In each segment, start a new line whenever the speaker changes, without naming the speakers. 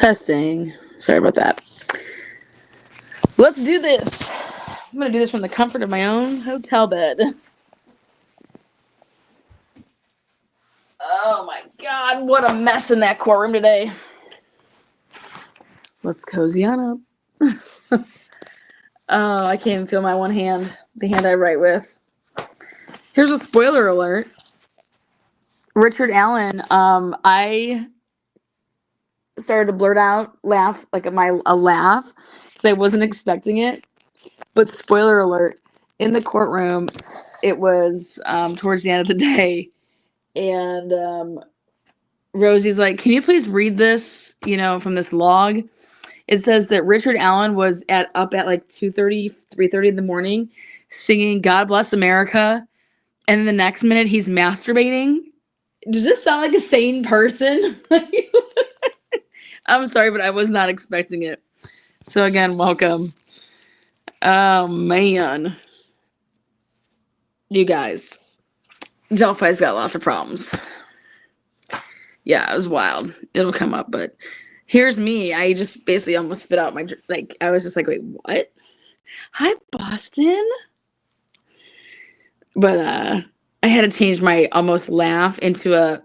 Testing. Sorry about that. Let's do this. I'm going to do this from the comfort of my own hotel bed. Oh my God, what a mess in that courtroom today. Let's cozy on up. Oh, I can't even feel my one hand, the hand I write with. Here's a spoiler alert. Richard Allen, I started to blurt out, laugh, like a laugh, because I wasn't expecting it. But spoiler alert, in the courtroom, it was towards the end of the day, and Rosie's like, "Can you please read this, from this log?" It says that Richard Allen was up at like 2:30, 3:30 in the morning singing "God Bless America," and the next minute he's masturbating. Does this sound like a sane person? I'm sorry, but I was not expecting it. So again, welcome. Oh, man. You guys, Delphi's got lots of problems. Yeah, it was wild. It'll come up, but here's me. I just basically almost spit out my, I was just like, wait, what? Hi, Boston. But I had to change my almost laugh into a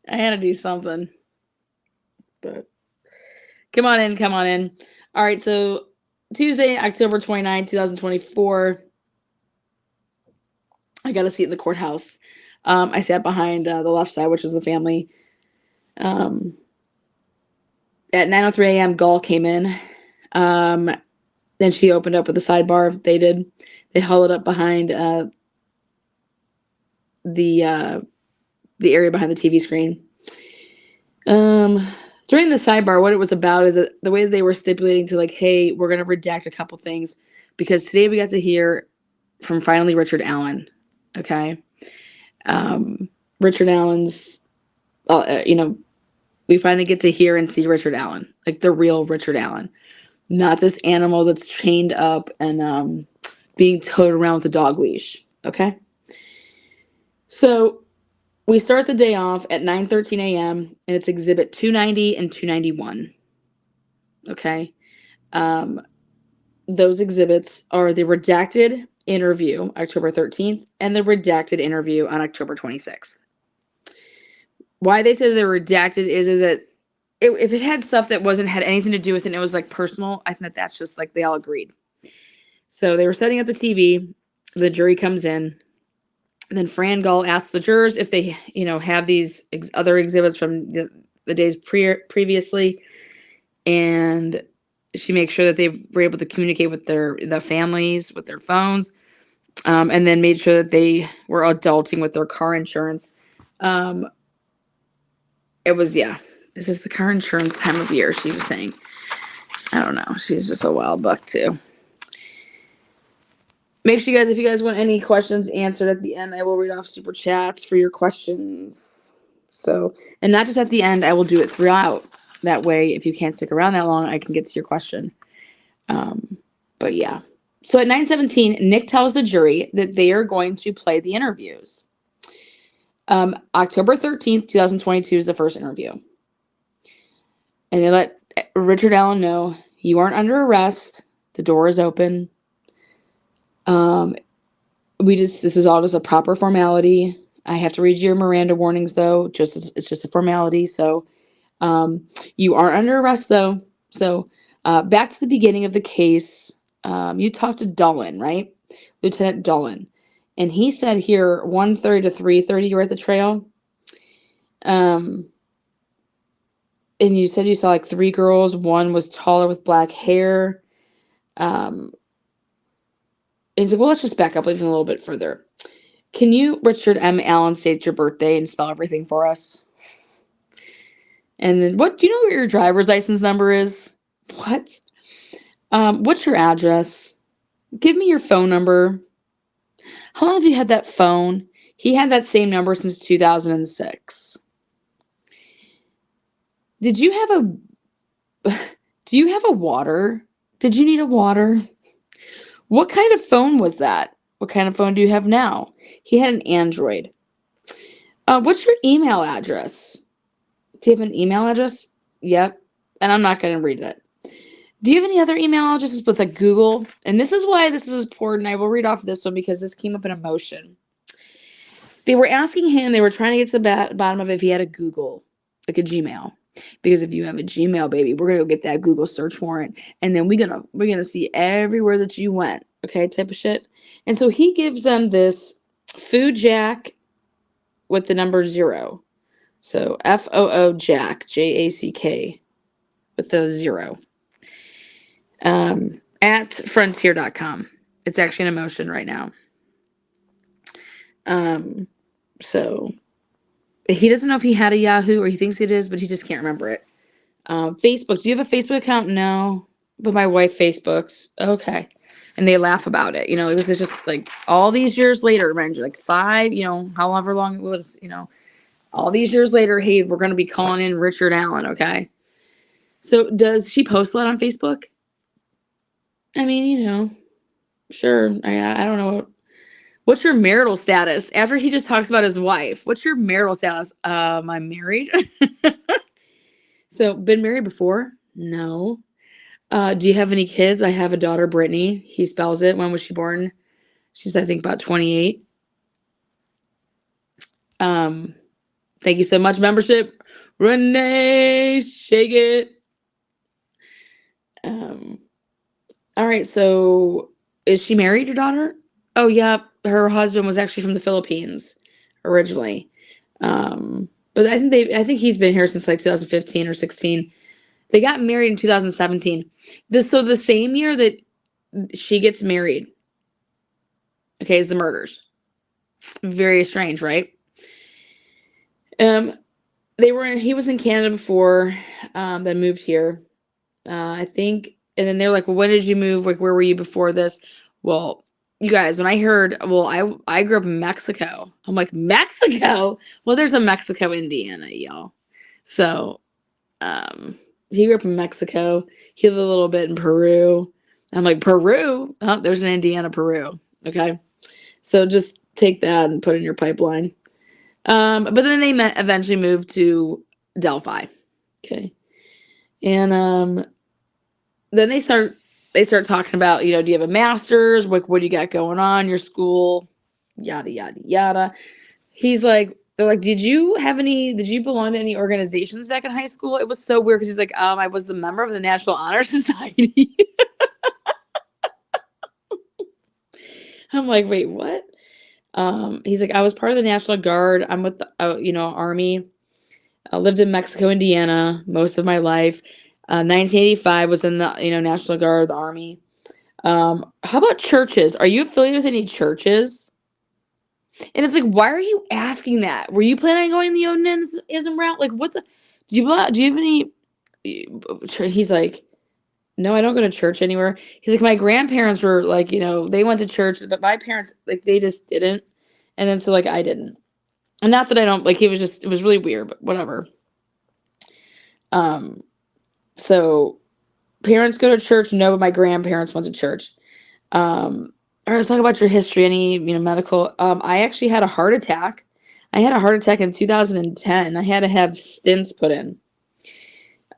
I had to do something. But come on in. All right, so Tuesday, October 29, 2024. I got a seat in the courthouse. I sat behind the left side, which was the family. At 9:03 a.m., Gall came in. Then she opened up with a sidebar. They did. They hauled it up behind the area behind the TV screen. During the sidebar, what it was about is that the way that they were stipulating to hey, we're going to redact a couple things because today we got to hear from finally Richard Allen. Okay. Richard Allen's, we finally get to hear and see Richard Allen, like the real Richard Allen, not this animal that's chained up and being towed around with a dog leash. Okay. So we start the day off at 9:13 a.m. and it's exhibit 290 and 291. Okay. Those exhibits are the redacted interview, October 13th, and the redacted interview on October 26th. Why they say they're redacted is that if it had stuff that had anything to do with it and it was personal, I think that's just they all agreed. So they were setting up the TV. The jury comes in. And then Fran Gall asks the jurors if they, have these other exhibits from the days previously. And she makes sure that they were able to communicate with their families, with their phones, and then made sure that they were adulting with their car insurance. It was, this is the car insurance time of year, she was saying. I don't know. She's just a wild buck, too. Make sure if you guys want any questions answered at the end, I will read off super chats for your questions. So, and not just at the end, I will do it throughout. That way, if you can't stick around that long, I can get to your question. But yeah. So at 9:17, Nick tells the jury that they are going to play the interviews. October 13th, 2022 is the first interview. And they let Richard Allen know, you aren't under arrest. The door is open. This is all just a proper formality. I have to read your Miranda warnings though. It's just a formality. So, you aren't under arrest though. So, back to the beginning of the case. You talked to Dolan, right? Lieutenant Dolan. And he said here 1:30 to 3:30 you were at the trail. And you said you saw 3 girls. One was taller with black hair. And he's like, well, let's just back up even a little bit further. Can you, Richard M. Allen, state your birthday and spell everything for us? And then do you know what your driver's license number is? What? What's your address? Give me your phone number. How long have you had that phone? He had that same number since 2006. Do you have a water? Did you need a water? What kind of phone was that? What kind of phone do you have now? He had an Android. What's your email address? Do you have an email address? Yep. And I'm not going to read it. Do you have any other email addresses with like Google? And this is why this is important. I will read off this one because this came up in a motion. They were asking him, they were trying to get to the bottom of if he had a Google, like a Gmail. Because if you have a Gmail, baby, we're gonna go get that Google search warrant, and then we're gonna see everywhere that you went, okay, type of shit. And so he gives them this Foo Jack with the number 0. So FOO Jack, JACK with the 0. At frontier.com. It's actually in a motion right now. So he doesn't know if he had a Yahoo or he thinks it is, but he just can't remember it. Facebook. Do you have a Facebook account? No. But my wife Facebooks. Okay. And they laugh about it. You know, it was just like all these years later, remember, like 5, you know, however long it was, you know, all these years later, hey, we're going to be calling in Richard Allen. Okay. So does she post a lot on Facebook? I mean, you know, sure. I don't know. What's your marital status? After he just talks about his wife, what's your marital status? I'm married. So, been married before? No. Do you have any kids? I have a daughter, Brittany. He spells it. When was she born? She's, I think, about 28. Thank you so much, membership. Renee, shake it. All right, so is she married, your daughter? Oh, yeah. Her husband was actually from the Philippines originally. But I think he's been here since like 2015 or 16. They got married in 2017. So the same year that she gets married, okay, is the murders. Very strange, right? He was in Canada before, then moved here. I think, and then they're like, well, when did you move? Like, where were you before this? Well, you guys, when I heard, well, I grew up in Mexico. I'm like, Mexico? Well, there's a Mexico, Indiana, y'all. So, he grew up in Mexico. He lived a little bit in Peru. I'm like, Peru? Oh, there's an Indiana, Peru. Okay. So just take that and put it in your pipeline. But then they eventually moved to Delphi. Okay. And then they start talking about, you know, do you have a master's? What do you got going on? Your school? Yada, yada, yada. He's like, they're like, did you belong to any organizations back in high school? It was so weird because he's like, I was the member of the National Honor Society. I'm like, wait, what? He's like, I was part of the National Guard. I'm with the, Army. I lived in Mexico, Indiana, most of my life. 1985 was in the, National Guard, the Army. How about churches? Are you affiliated with any churches? And it's like, why are you asking that? Were you planning on going the Odinism route? Like, what the? Do you have any? He's like, no, I don't go to church anywhere. He's like, my grandparents were like, they went to church, but my parents, like, they just didn't. And then so like I didn't. And not that I don't like. It was really weird, but whatever. So parents go to church. No, but my grandparents went to church. All right, let's talk about your history. Any, medical. I actually had a heart attack. I had a heart attack in 2010. I had to have stents put in.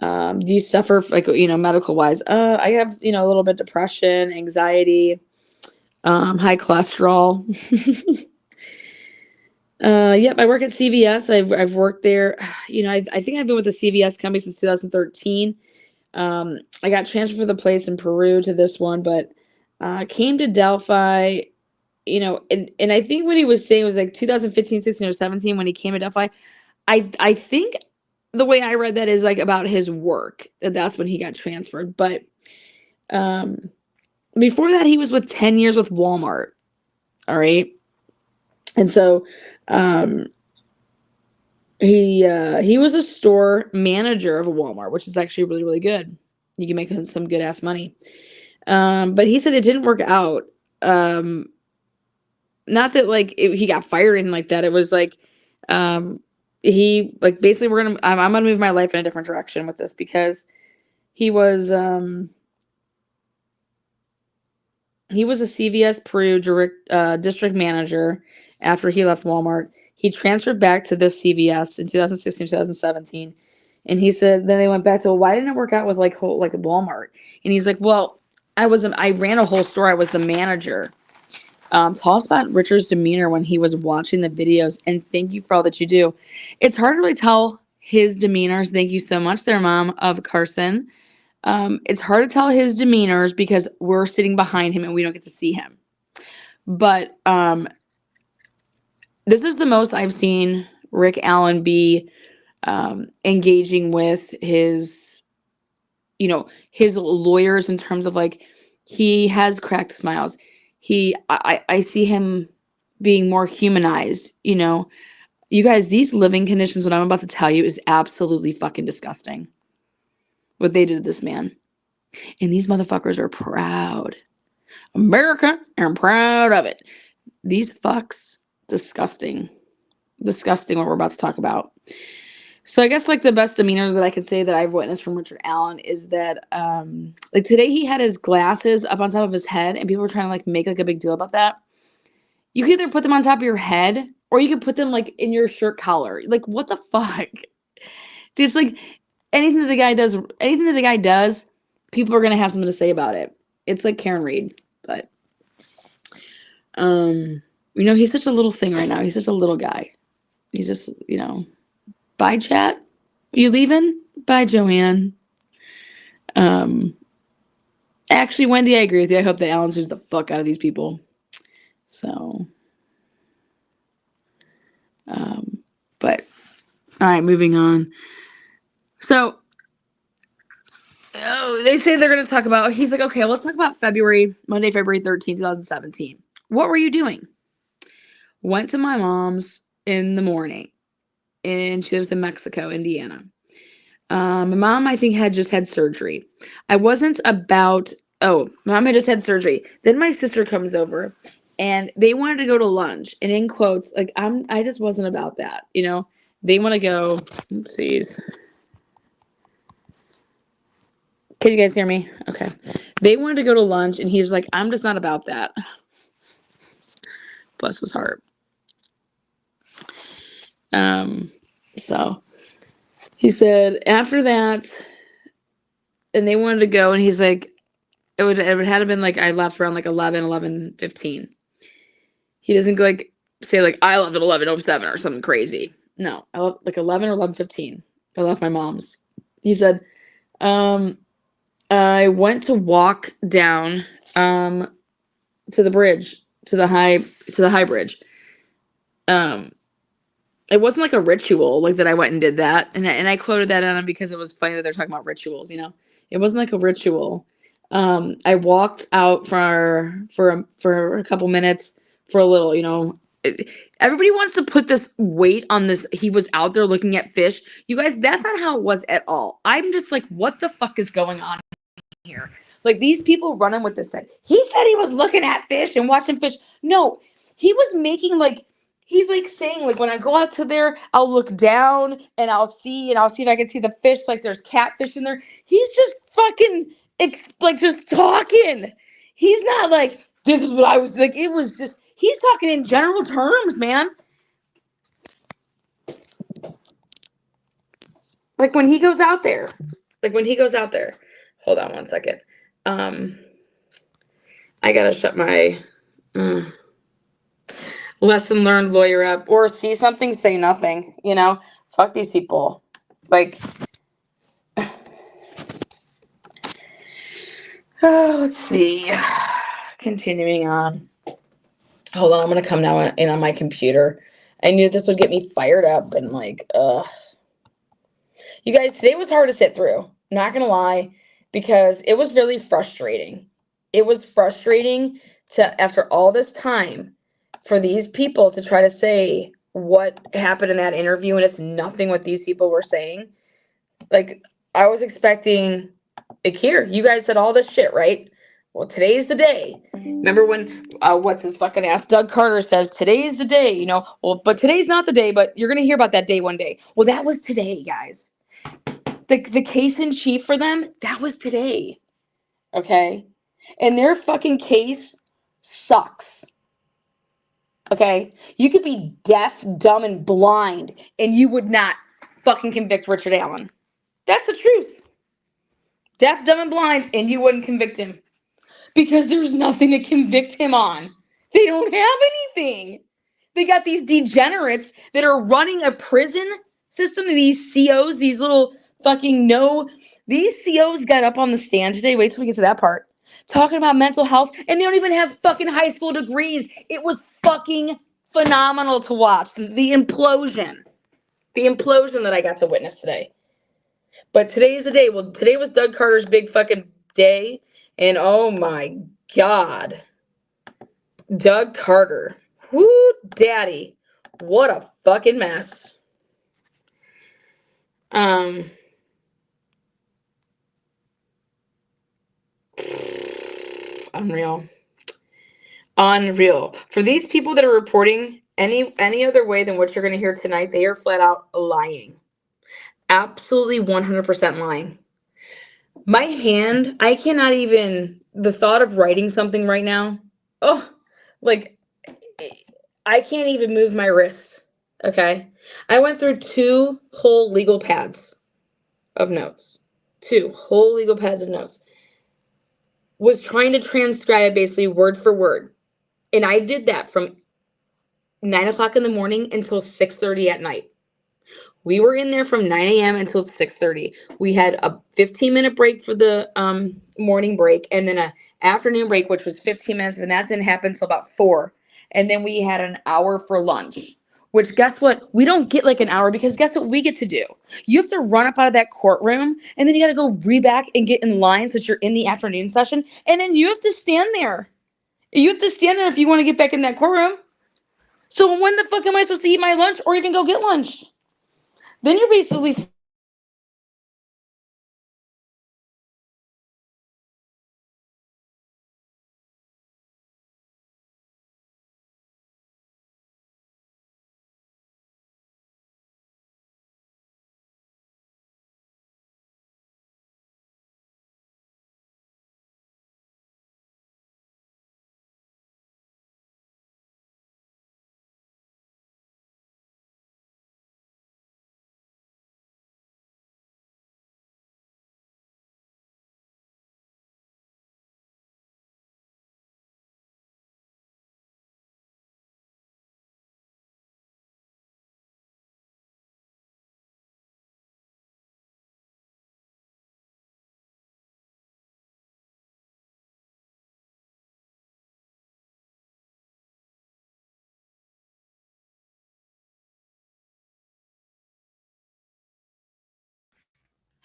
Do you suffer like, medical wise? I have, a little bit of depression, anxiety, high cholesterol. Yep, I work at CVS. I've worked there. I think I've been with the CVS company since 2013. I got transferred from the place in Peru to this one, but came to Delphi, and I think what he was saying was like 2015, 16, or 17 when he came to Delphi. I think the way I read that is like about his work. That's when he got transferred. But before that, he was with 10 years with Walmart. All right. And so he was a store manager of a Walmart, which is actually really, really good. You can make some good ass money. But he said it didn't work out. Not that like he got fired or anything like that. It was like he like basically I'm gonna move my life in a different direction with this because he was a CVS Peru district manager after he left Walmart. He transferred back to this CVS in 2016, 2017. And he said, then they went back to, well, why didn't it work out with like Walmart? And he's like, well, I ran a whole store. I was the manager. Tell us about Richard's demeanor when he was watching the videos, and thank you for all that you do. It's hard to really tell his demeanors. Thank you so much, their mom of Carson. It's hard to tell his demeanors because we're sitting behind him and we don't get to see him. But this is the most I've seen Rick Allen be engaging with his lawyers in terms of like, he has cracked smiles. I see him being more humanized, You guys, these living conditions, what I'm about to tell you, is absolutely fucking disgusting. What they did to this man. And these motherfuckers are proud. America, and proud of it. These fucks, disgusting. Disgusting what we're about to talk about. So I guess like the best demeanor that I could say that I've witnessed from Richard Allen is that like today he had his glasses up on top of his head and people were trying to like make like a big deal about that. You can either put them on top of your head or you could put them like in your shirt collar. Like what the fuck? Dude, it's like anything that the guy does, people are gonna have something to say about it. It's like Karen Reed, but he's such a little thing right now. He's such a little guy. He's just, bye, chat. Are you leaving? Bye, Joanne. Actually, Wendy, I agree with you. I hope that Alan sues the fuck out of these people. So, but, all right, moving on. So, they say they're going to talk about, he's like, okay, let's talk about Monday, February 13th, 2017. What were you doing? Went to my mom's in the morning, and she lives in Mexico, Indiana. My mom, I think, had just had surgery. My mom had just had surgery. Then my sister comes over, and they wanted to go to lunch. And in quotes, like, I just wasn't about that, They want to go, oopsies. Can you guys hear me? Okay. They wanted to go to lunch, and he was like, I'm just not about that. Bless his heart. So he said after that, and they wanted to go, and he's like, it would have been like I left around like 11:15. He doesn't like say like I left at 11:07 or something crazy. No, I left like 11 or 11:15. I left my mom's. He said, I went to walk down to the bridge, to the high bridge. It wasn't like a ritual, like that I went and did that. And I quoted that on him because it was funny that they're talking about rituals, It wasn't like a ritual. I walked out for a couple minutes for a little, Everybody wants to put this weight on this. He was out there looking at fish. You guys, that's not how it was at all. I'm just like, what the fuck is going on here? Like these people running with this thing. He said he was looking at fish and watching fish. No, he was making like, he's like saying like when I go out to there, I'll look down and I'll see if I can see the fish. Like there's catfish in there. He's just fucking like just talking. He's not like, this is what I was like. It was just, he's talking in general terms, man. Like when he goes out there. Hold on one second. I gotta shut my lesson learned lawyer up, or see something, say nothing, fuck these people. Like, let's see. Continuing on. Hold on, I'm gonna come now in on my computer. I knew this would get me fired up and like, You guys, today was hard to sit through. Not gonna lie, because it was really frustrating. It was frustrating to, after all this time, for these people to try to say what happened in that interview, and it's nothing what these people were saying. Like, I was expecting, like, here, you guys said all this shit, right? Well, today's the day. Remember when, what's his fucking ass, Doug Carter says, today's the day, Well, but today's not the day, but you're going to hear about that day one day. Well, that was today, guys. The case in chief for them, that was today. Okay? And their fucking case sucks. Okay? You could be deaf, dumb, and blind, and you would not fucking convict Richard Allen. That's the truth. Deaf, dumb, and blind, and you wouldn't convict him. Because there's nothing to convict him on. They don't have anything. They got these degenerates that are running a prison system, these COs, these little fucking these COs got up on the stand today, wait till we get to that part, talking about mental health, and they don't even have fucking high school degrees. It was fucking phenomenal to watch. The implosion that I got to witness today. But today's the day. Well, today was Doug Carter's big fucking day, and oh my God. Doug Carter. Whoo, daddy. What a fucking mess. Unreal. For these people that are reporting any other way than what you're going to hear tonight, they are flat out lying. Absolutely 100% lying. My hand, I cannot even, the thought of writing something right now, like, I can't even move my wrist, okay? I went through 2 whole legal pads of notes. 2 whole legal pads of notes. Was trying to transcribe basically word for word. And I did that from 9 o'clock in the morning until 6:30 at night. We were in there from 9 a.m. until 6:30. We had a 15-minute break for the morning break, and then an afternoon break, which was 15 minutes, but that didn't happen until about 4. And then we had an hour for lunch, which guess what? We don't get like an hour because guess what we get to do? You have to run up out of that courtroom, and then you got to go back and get in line so that you're in the afternoon session, and then you have to stand there. You have to stand there if you want to get back in that courtroom. So when the fuck am I supposed to eat my lunch or even go get lunch? Then you're basically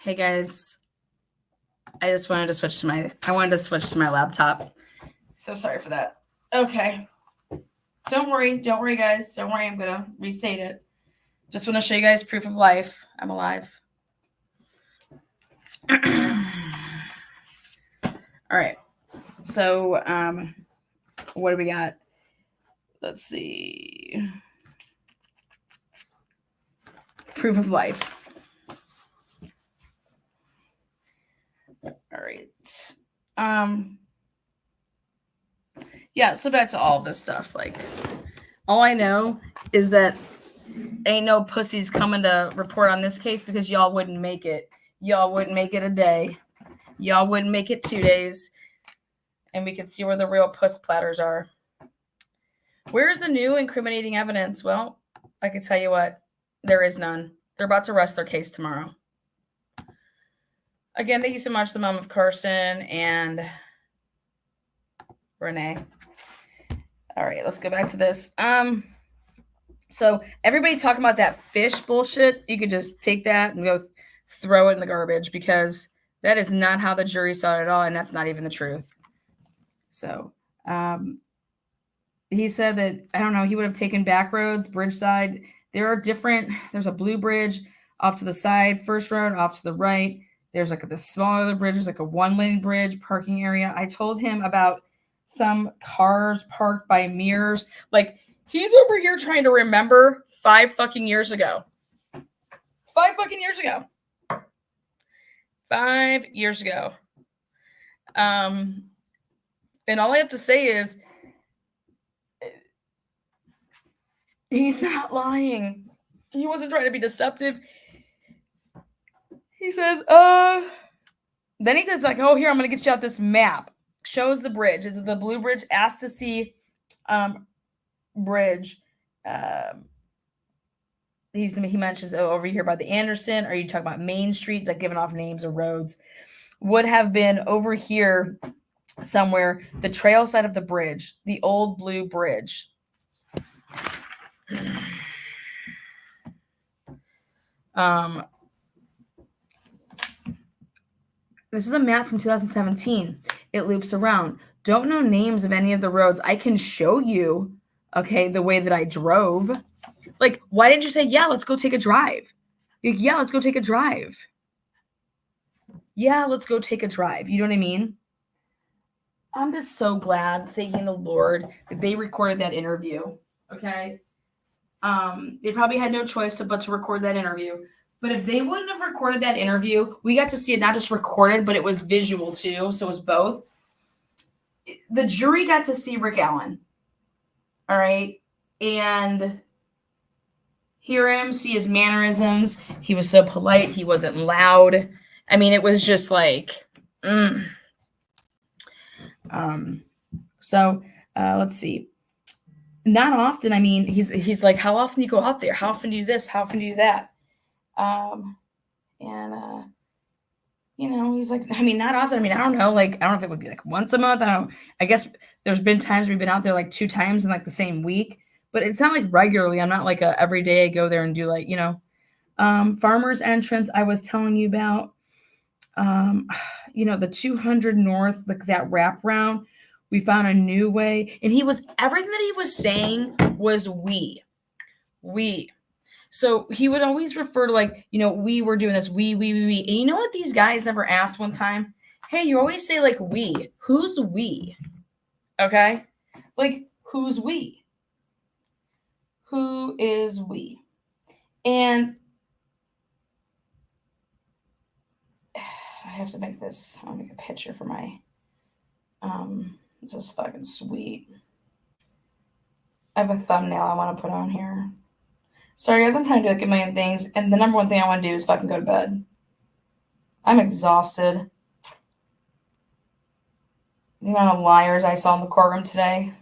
Hey guys, I wanted to switch to my laptop. So sorry for that. Okay. Don't worry, guys. Don't worry, I'm gonna restate it. Just want to show you guys proof of life. I'm alive. All right. So, what do we got? Let's see. Proof of life. All right. Yeah, so back to all of this stuff. Like, all I know is that ain't no pussies coming to report on this case because y'all wouldn't make it. Y'all wouldn't make it a day. Y'all wouldn't make it 2 days. And we can see where the real puss platters are. Where's the new incriminating evidence? Well, I can tell you what, there is none. They're about to rest their case tomorrow. Again, thank you so much, the mom of Carson and Renee. All right, let's go back to this. So everybody talking about that fish bullshit, you could just take that and go throw it in the garbage because that is not how the jury saw it at all, and that's not even the truth. So he said that, I don't know, he would have taken back roads, bridge side. There's a blue bridge off to the side, first road off to the right. There's like the smaller bridge, there's like a 1-lane bridge, parking area. I told him about some cars parked by mirrors. Like, he's over here trying to remember 5 fucking years ago. 5 fucking years ago. 5 years ago. And all I have to say is, He's not lying. He wasn't trying to be deceptive. He says, then he goes like, oh, here, I'm going to get you out this map. Shows the bridge. Is it the blue bridge? Asked to see bridge. He mentions, oh, over here by the Anderson. Are you talking about Main Street? Like giving off names of roads. Would have been over here somewhere, the trail side of the bridge, the old blue bridge. This is a map from 2017. It loops around. Don't know names of any of the roads. I can show you, okay, the way that I drove. Like, why didn't you say, yeah, let's go take a drive? Like, yeah, let's go take a drive. Yeah, let's go take a drive. You know what I mean? I'm just so glad, thanking the Lord, that they recorded that interview, okay? They probably had no choice but to record that interview. But if they wouldn't have recorded that interview, we got to see it not just recorded, but it was visual too. So it was both. The jury got to see Rick Allen. All right. And hear him, see his mannerisms. He was so polite. He wasn't loud. I mean, it was just like, So let's see. Not often. I mean, he's like, how often do you go out there? How often do you do this? How often do you do that? He's like, I mean, not often. I mean, I don't know. Like, I don't know if it would be like once a month. I don't know. I guess there's been times we've been out there like 2 times in like the same week, but it's not like regularly. I'm not like every day I go there and do like, Farmer's Entrance I was telling you about, the 200 North, like that wraparound. We found a new way. And everything that he was saying was we. So he would always refer to like, we were doing this, we. And you know what these guys never asked one time? Hey, you always say like we. Who's we? Okay? Like, who's we? Who is we? And I have to make this. I'll make a picture for my, this is fucking sweet. I have a thumbnail I want to put on here. Sorry, guys, I'm trying to do like a million things, and the number one thing I want to do is fucking go to bed. I'm exhausted. The amount of liars I saw in the courtroom today.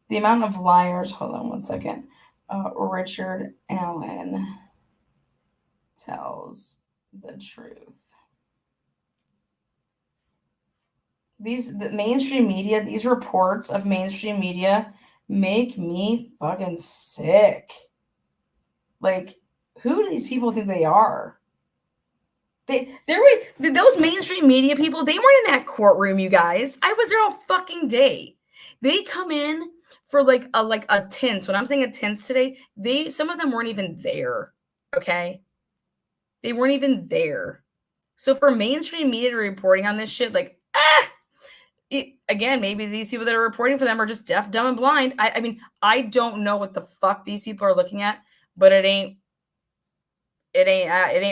The amount of liars. Hold on one second. Richard Allen tells the truth. The mainstream media, these reports of mainstream media make me fucking sick. Like, who do these people think they are? Those mainstream media people, they weren't in that courtroom, you guys. I was there all fucking day. They come in for like a tense. When I'm saying a tense today, some of them weren't even there. Okay? They weren't even there. So for mainstream media reporting on this shit, like, again, maybe these people that are reporting for them are just deaf, dumb, and blind. I mean, I don't know what the fuck these people are looking at, but it ain't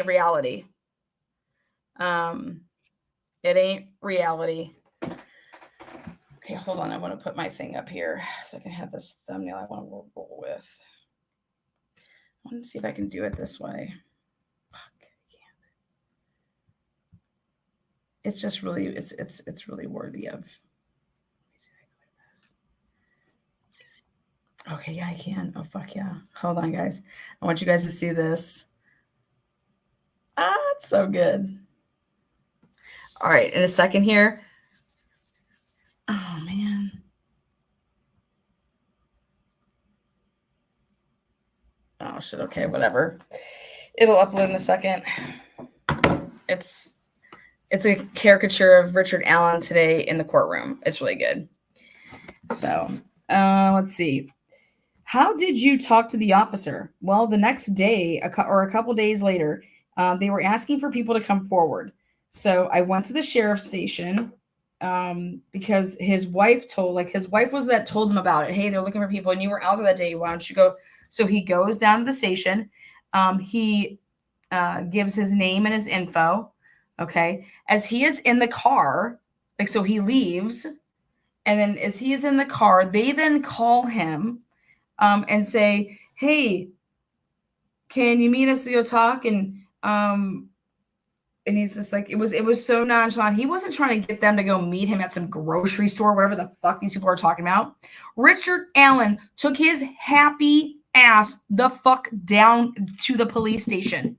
reality. It ain't reality. Okay, hold on. I want to put my thing up here so I can have this thumbnail I want to roll with. I want to see if I can do it this way. Fuck, I can't. It's just really, it's really worthy of. Okay, yeah, I can. Oh, fuck yeah. Hold on, guys. I want you guys to see this. It's so good. All right, in a second here. Oh, man. Oh, shit. Okay, whatever. It'll upload in a second. It's a caricature of Richard Allen today in the courtroom. It's really good. So, let's see. How did you talk to the officer? Well, the next day, or a couple days later, they were asking for people to come forward. So I went to the sheriff's station because his wife was that told him about it. Hey, they're looking for people, and you were out there that day. Why don't you go? So he goes down to the station. He gives his name and his info. Okay. As he is in the car, Like, so he leaves, and then as he's in the car, they then call him and say, hey, can you meet us to go talk? And he's just like, it was so nonchalant. He wasn't trying to get them to go meet him at some grocery store, whatever the fuck these people are talking about. Richard Allen took his happy ass the fuck down to the police station.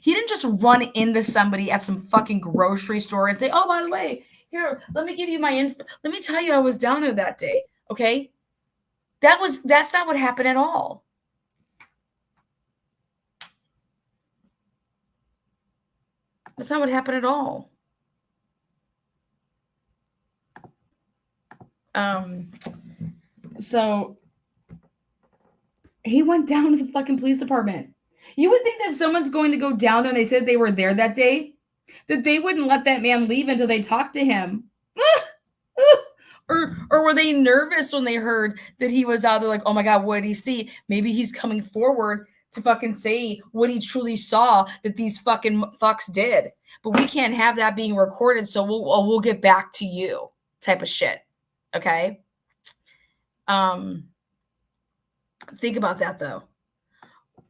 He didn't just run into somebody at some fucking grocery store and say, oh, by the way, here, let me give you my info. Let me tell you I was down there that day. Okay? That's not what happened at all. That's not what happened at all. So he went down to the fucking police department. You would think that if someone's going to go down there and they said they were there that day, that they wouldn't let that man leave until they talked to him. Or were they nervous when they heard that he was out there like, oh my God, what did he see? Maybe he's coming forward to fucking say what he truly saw that these fucking fucks did. But we can't have that being recorded, so we'll get back to you type of shit. Okay? Think about that, though.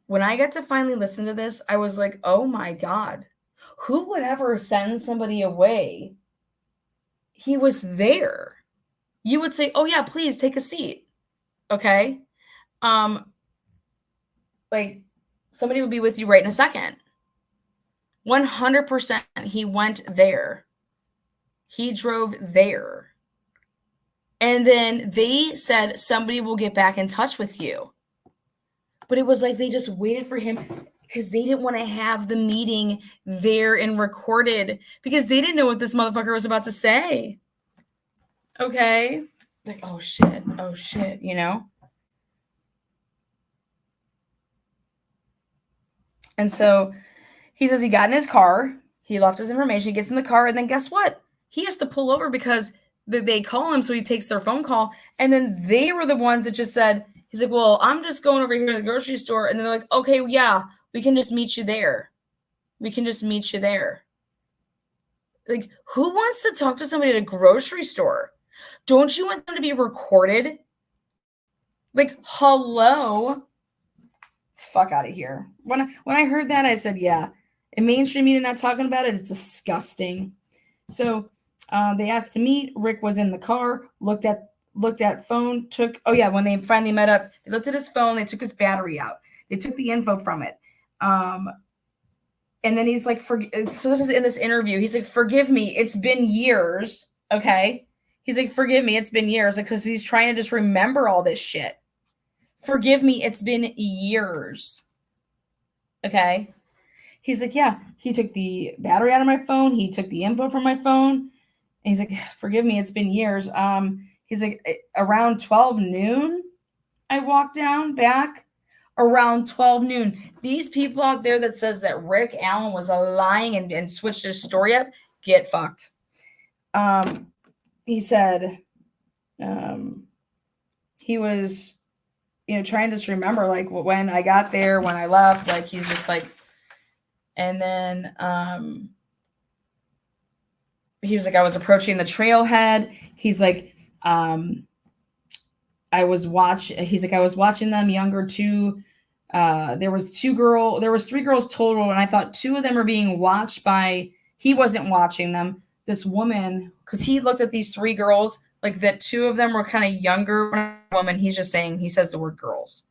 When I got to finally listen to this, I was like, oh my God. Who would ever send somebody away? He was there. You would say, oh yeah, please take a seat. Okay? Like, somebody would be with you right in a second. 100% he went there. He drove there. And then they said somebody will get back in touch with you. But it was like they just waited for him because they didn't want to have the meeting there and recorded because they didn't know what this motherfucker was about to say. Okay? Like, oh shit, you know? And so he says he got in his car, he left his information, he gets in the car, and then guess what? He has to pull over because they call him, so he takes their phone call, and then they were the ones that just said, he's like, well, I'm just going over here to the grocery store, and they're like, okay, yeah, we can just meet you there. We can just meet you there. Like, who wants to talk to somebody at a grocery store? Don't you want them to be recorded? Like, hello? Fuck out of here. When I heard that, I said, yeah. In mainstream media not talking about it is disgusting. So they asked to meet. Rick was in the car, looked at phone, when they finally met up, they looked at his phone, they took his battery out. They took the info from it. And then he's like, so this is in this interview. He's like, forgive me, it's been years. Okay. He's like, forgive me, it's been years. Like, because he's trying to just remember all this shit. Forgive me, it's been years. Okay. He's like, yeah, he took the battery out of my phone. He took the info from my phone. And he's like, forgive me, it's been years. He's like, around 12 noon, I walked down back. Around 12 noon. These people out there that says that Rick Allen was lying and switched his story up, get fucked. He said he was, trying to just remember, like, when I got there, when I left, like, he's just like, and then he was like, I was approaching the trailhead. He's like, I was watching them, younger two. There was 3 girls total, and I thought 2 of them were being watched by, he wasn't watching them, this woman, because he looked at these 3 girls, like that 2 of them were kind of younger woman. He says the word girls.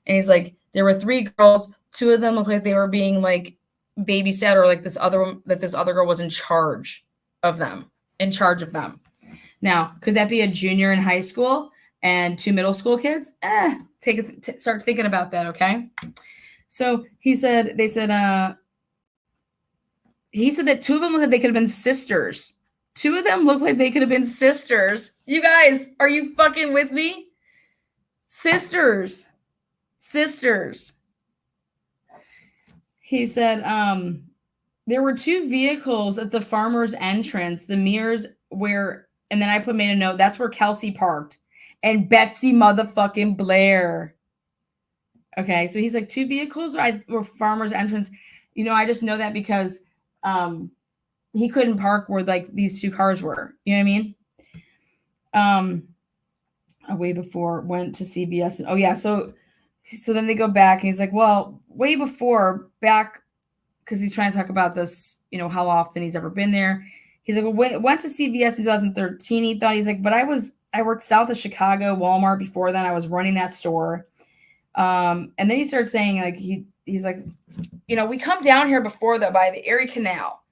And he's like, there were 3 girls, 2 of them looked like they were being like babysat, or like this other girl was in charge of them. Now, could that be a junior in high school and 2 middle school kids? Start thinking about that, okay? So he said that 2 of them looked like they could have been sisters. 2 of them looked like they could have been sisters. You guys, are you fucking with me? Sisters. He said there were 2 vehicles at the farmer's entrance, the mirrors where, and then I made a note, that's where Kelsey parked. And Betsy motherfucking Blair. Okay, so he's like, 2 vehicles were farmer's entrance. I just know that because he couldn't park where like these two cars were. You know what I mean? Way before went to CVS. And, oh yeah, so then they go back and he's like, well, way before back, because he's trying to talk about this, you know, how often he's ever been there. He's like, well, went to CVS in 2013. He thought, he's like, but I worked south of Chicago, Walmart before then. I was running that store. And then he starts saying like, he's like, you know, we come down here before that by the Erie Canal.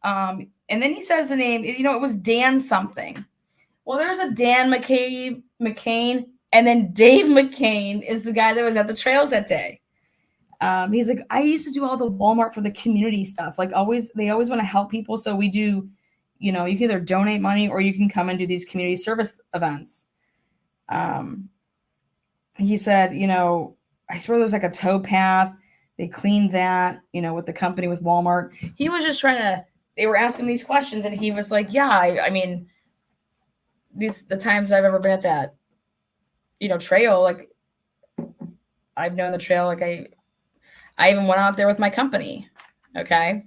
And then he says the name, you know, it was Dan something. Well, there's a Dan McCain, and then Dave McCain is the guy that was at the trails that day. He's like, I used to do all the Walmart for the community stuff. Like they always want to help people. So we do, you know, you can either donate money or you can come and do these community service events. He said, you know, I swear there was like a tow path. They cleaned that, you know, with the company with Walmart. He was just they were asking these questions and he was like, yeah, I mean, the times I've ever been at that, you know, trail, like I've known the trail. Like I even went out there with my company. Okay.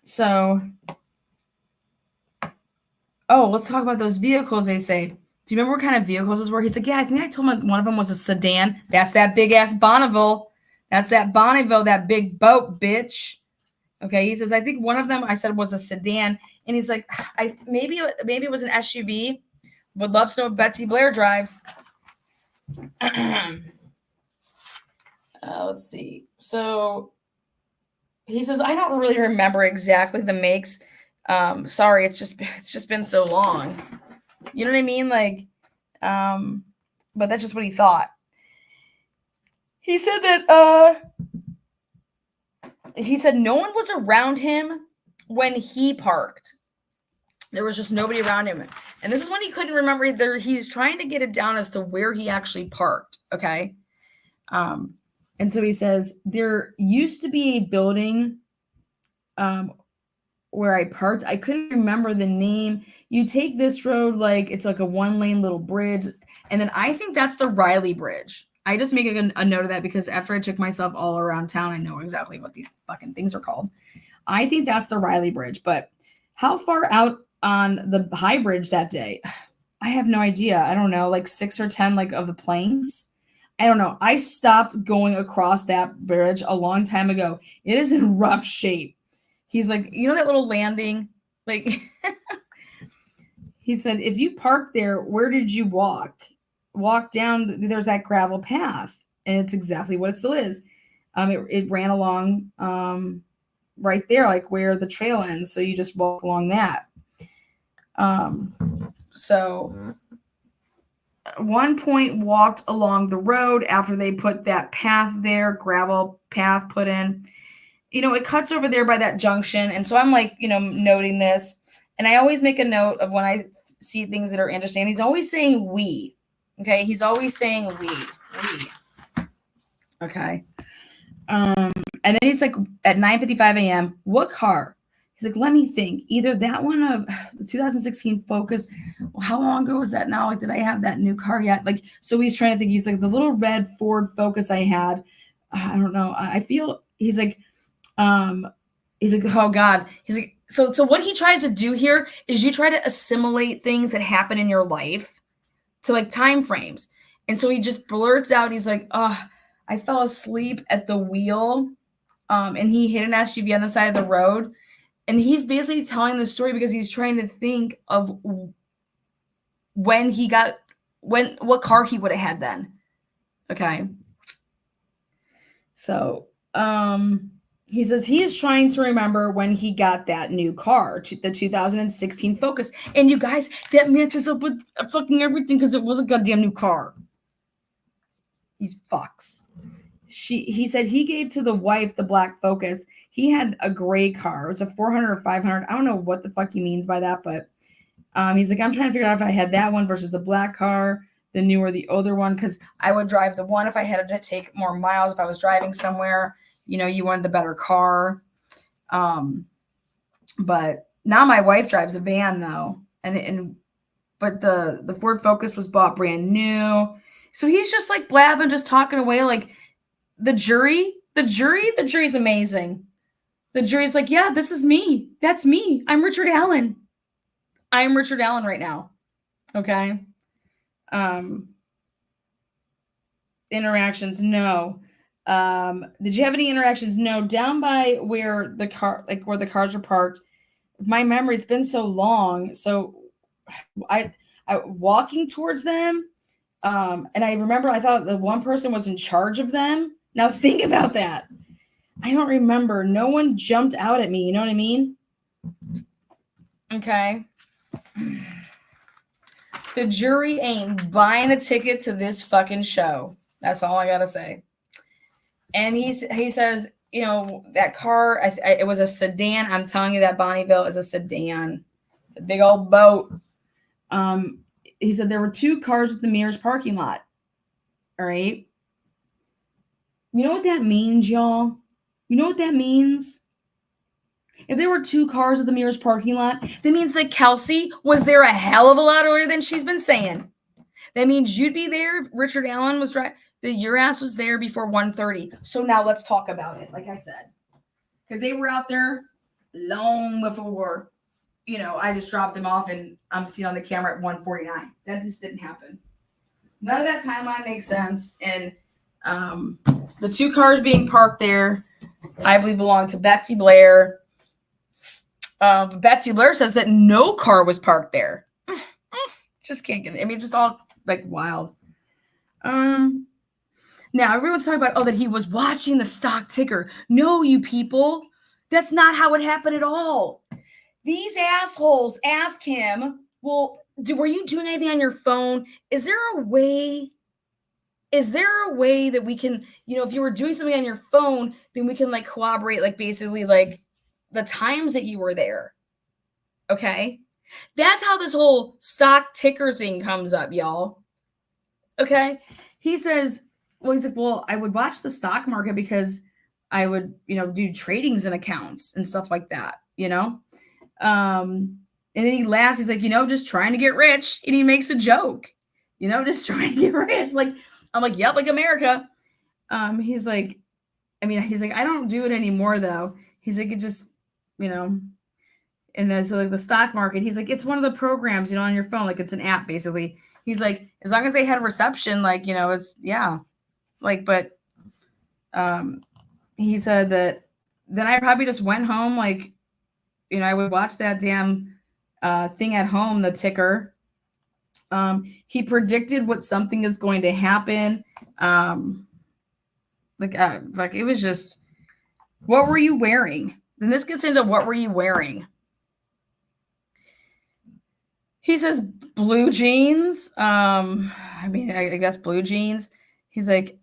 So, let's talk about those vehicles. They say, do you remember what kind of vehicles those were? He's like, yeah, I think I told him one of them was a sedan. That's that big ass Bonneville. That's that Bonneville, that big boat, bitch. Okay. He says, I think one of them I said was a sedan. And he's like, maybe it was an SUV. Would love to know what Betsy Blair drives. Let's see. So he says, I don't really remember exactly the makes. Sorry, it's just been so long. You know what I mean? Like, but that's just what he thought. He said that no one was around him when he parked. There was just nobody around him. And this is when he couldn't remember either. He's trying to get it down as to where he actually parked. Okay. And so he says, there used to be a building where I parked. I couldn't remember the name. You take this road, like it's like a 1-lane little bridge. And then I think that's the Riley Bridge. I just make a note of that because after I took myself all around town, I know exactly what these fucking things are called. I think that's the Riley Bridge. But how far out on the High Bridge that day? I have no idea. I don't know, like 6 or 10 like of the planes. I don't know. I stopped going across that bridge a long time ago. It is in rough shape. He's like, you know that little landing? Like, he said, if you parked there, where did you walk? Walk down, there's that gravel path. And it's exactly what it still is. It ran along right there, like where the trail ends. So you just walk along that. So one point walked along the road after they put that path there, gravel path put in. You know, it cuts over there by that junction. And so I'm like, you know, noting this. And I always make a note of when I see things that are interesting. He's always saying we. Okay. He's always saying we. Okay. And then he's like, at 9:55 a.m., what car? He's like, let me think. Either that one of the 2016 Focus. Well, how long ago was that now? Like, did I have that new car yet? Like, so he's trying to think. He's like, the little red Ford Focus I had. I don't know. I feel, he's like, oh God. He's like, so what he tries to do here is you try to assimilate things that happen in your life to like time frames. And so he just blurts out, he's like, I fell asleep at the wheel. And he hit an SUV on the side of the road. And he's basically telling the story because he's trying to think of what car he would have had then. Okay. So, he says he is trying to remember when he got that new car, the 2016 Focus. And you guys, that matches up with fucking everything because it was a goddamn new car. These fucks. He said he gave to the wife the black Focus. He had a gray car. It was a 400 or 500. I don't know what the fuck he means by that, but he's like, I'm trying to figure out if I had that one versus the black car, the newer, the older one, because I would drive the one if I had to take more miles, if I was driving somewhere. You know, you wanted the better car. But now my wife drives a van though. But the Ford Focus was bought brand new. So he's just like blabbing, just talking away. Like the jury's amazing. The jury's like, yeah, this is me. That's me. I'm Richard Allen. I'm Richard Allen right now. Okay. Interactions, no. Did you have any interactions? No. Down by where the cars are parked. My memory, it's been so long. So I walking towards them. And I remember I thought the one person was in charge of them. Now think about that. I don't remember. No one jumped out at me. You know what I mean? Okay. The jury ain't buying a ticket to this fucking show. That's all I gotta say. And he says, you know, that car, it was a sedan. I'm telling you, that Bonneville is a sedan. It's a big old boat. He said there were 2 cars at the Mears parking lot. All right. You know what that means, y'all? You know what that means? If there were 2 cars at the Mears parking lot, that means that Kelsey was there a hell of a lot earlier than she's been saying. That means you'd be there if Richard Allen was driving. Your ass was there before 1:30. So now let's talk about it, like I said. Because they were out there long before, you know, I just dropped them off and I'm seen on the camera at 1:49. That just didn't happen. None of that timeline makes sense. And the 2 cars being parked there, I believe, belong to Betsy Blair. Betsy Blair says that no car was parked there. Just can't get it. I mean, just all like wild. Now everyone's talking about, that he was watching the stock ticker. No, you people, that's not how it happened at all. These assholes ask him, well, were you doing anything on your phone? Is there a way that we can, you know, if you were doing something on your phone, then we can like corroborate, like basically like the times that you were there. Okay. That's how this whole stock ticker thing comes up, y'all. Okay. He's like, well, I would watch the stock market because I would, you know, do tradings and accounts and stuff like that, you know? And then he laughs. He's like, you know, just trying to get rich. And he makes a joke, you know, just trying to get rich. Like, I'm like, yep, like America. He's like, I don't do it anymore though. He's like, it just, you know, and then so like the stock market, he's like, it's one of the programs, you know, on your phone. Like it's an app basically. He's like, as long as they had reception, like, you know, it's, yeah. Like, but he said that then I probably just went home, like, you know, I would watch that damn thing at home, the ticker. He predicted what something is going to happen. Like it was just, what were you wearing? Then this gets into what were you wearing? He says blue jeans. I mean, I guess blue jeans. He's like,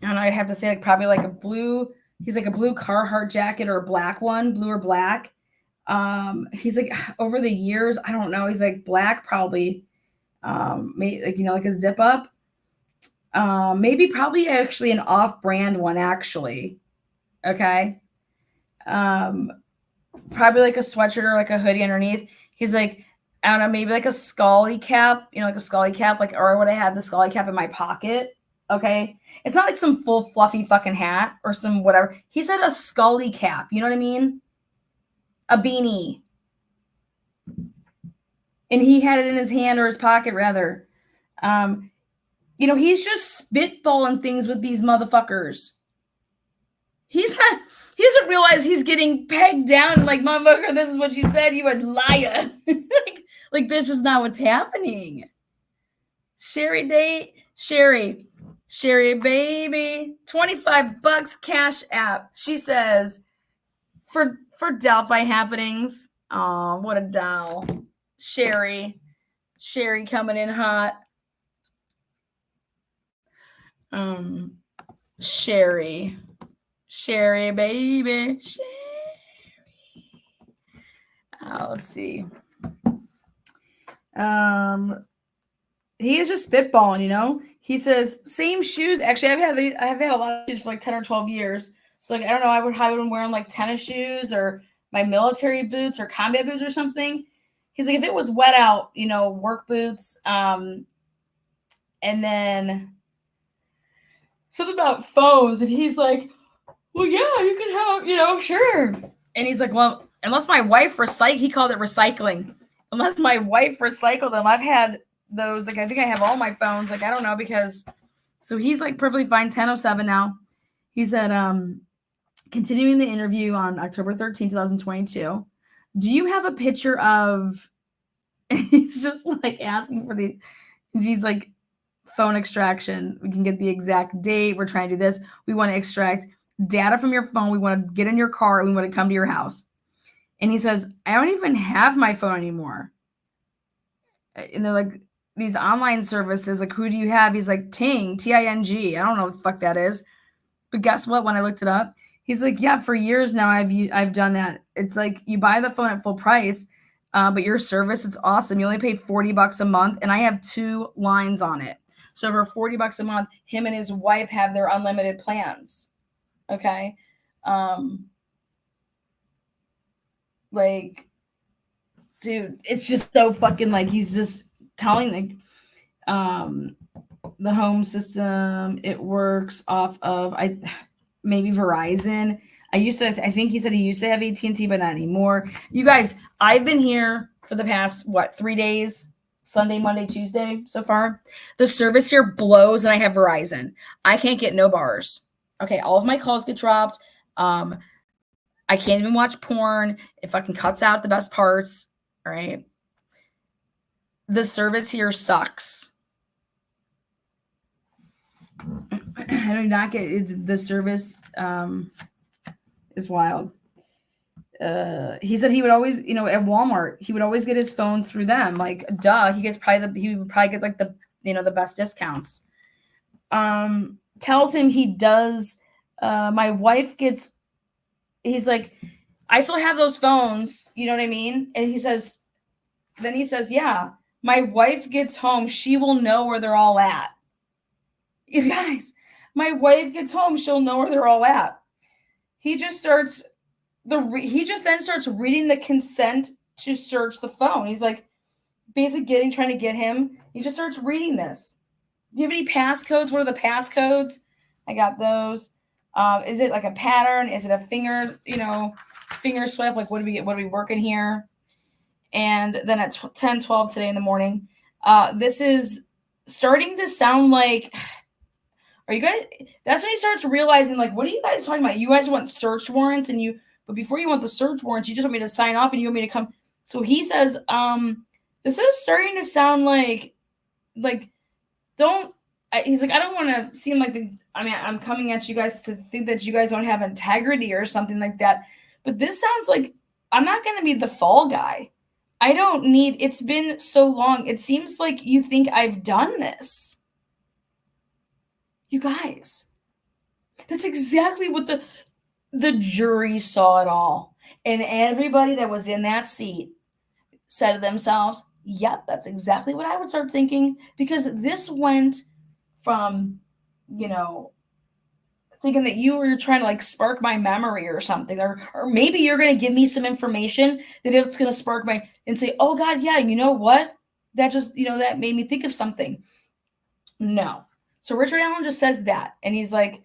I don't know, I'd have to say like probably like a blue, he's like a blue Carhartt jacket or a black one, blue or black. He's like, over the years, I don't know. He's like black, probably, maybe like, you know, like a zip up. Maybe probably actually an off-brand one, actually. Okay. Probably like a sweatshirt or like a hoodie underneath. He's like, I don't know, maybe like a Scully cap, you know, like a Scully cap, like, or would I have the Scully cap in my pocket? Okay. It's not like some full fluffy fucking hat or some whatever. He said a Scully cap. You know what I mean? A beanie. And he had it in his hand or his pocket, rather. You know, he's just spitballing things with these motherfuckers. He doesn't realize he's getting pegged down like, motherfucker, this is what you said, you would liar. like this is not what's happening. Sherry, baby, $25 cash app. She says for Delphi happenings. Oh, what a doll. Sherry coming in hot. Sherry, baby, Sherry. Let's see. He is just spitballing, you know. He says same shoes. Actually, I've had a lot of shoes for like 10 or 12 years. So like I don't know, I would have been wearing like tennis shoes or my military boots or combat boots or something. He's like, if it was wet out, you know, work boots. And then something about phones, and he's like, well, yeah, you can have, you know, sure. And he's like, well, unless my wife he called it recycling. Unless my wife recycled them. I've had those. Like, I think I have all my phones. Like, I don't know, because so he's like perfectly fine. 10:07 now. He said, continuing the interview on October 13, 2022. Do you have a picture of, he's just like asking for he's like, phone extraction. We can get the exact date. We're trying to do this. We want to extract data from your phone. We want to get in your car. We want to come to your house. And he says, I don't even have my phone anymore. And they're like, these online services, like, who do you have? He's like, Ting, Ting. I don't know what the fuck that is. But guess what? When I looked it up, he's like, yeah, for years now I've done that. It's like you buy the phone at full price, but your service, it's awesome. You only pay $40 a month, and I have 2 lines on it. So for $40 a month, him and his wife have their unlimited plans. Okay. Like, dude, it's just so fucking like he's just telling like the home system, it works off of maybe Verizon. I think he said he used to have AT&T, but not anymore. You guys, I've been here for the past 3 days, Sunday, Monday, Tuesday so far. The service here blows, and I have Verizon. I can't get no bars. Okay, all of my calls get dropped. I can't even watch porn. It fucking cuts out the best parts. All right. The service here sucks. I do not get it. The service is wild. He said he would always, at Walmart, he would always get his phones through them. Like, duh, he would probably get like the best discounts. Tells him he does. My wife gets. He's like, I still have those phones. You know what I mean? And he says, yeah, my wife gets home. She will know where they're all at. You guys, my wife gets home. She'll know where they're all at. He just then starts reading the consent to search the phone. He's like, basically trying to get him. He just starts reading this. Do you have any passcodes? What are the passcodes? I got those. Is it like a pattern? Is it a finger swipe? Like, what are we working here? And then at 10:12 today in the morning, this is starting to sound like, are you guys, that's when he starts realizing, like, what are you guys talking about? You guys want search warrants, but before you want the search warrants, you just want me to sign off and you want me to come. So he says, this is starting to sound like he's like, I don't want to seem like I'm coming at you guys to think that you guys don't have integrity or something like that. But this sounds like I'm not going to be the fall guy. It's been so long. It seems like you think I've done this. You guys, that's exactly what the jury saw it all. And everybody that was in that seat said to themselves, yep, that's exactly what I would start thinking. Because this went from, thinking that you were trying to like spark my memory or something, or maybe you're going to give me some information that it's going to spark and say, oh God, yeah, you know what? That just, that made me think of something. No. So Richard Allen just says that. And he's like,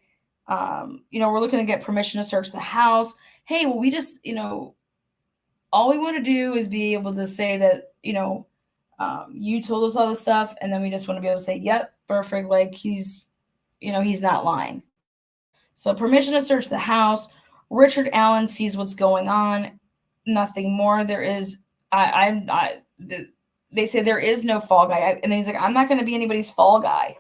we're looking to get permission to search the house. Hey, well, we just, all we want to do is be able to say that, you told us all this stuff. And then we just want to be able to say, yep, perfect. Like he's not lying. So permission to search the house. Richard Allen sees what's going on. Nothing more. There is, they say there is no fall guy. And he's like, I'm not going to be anybody's fall guy.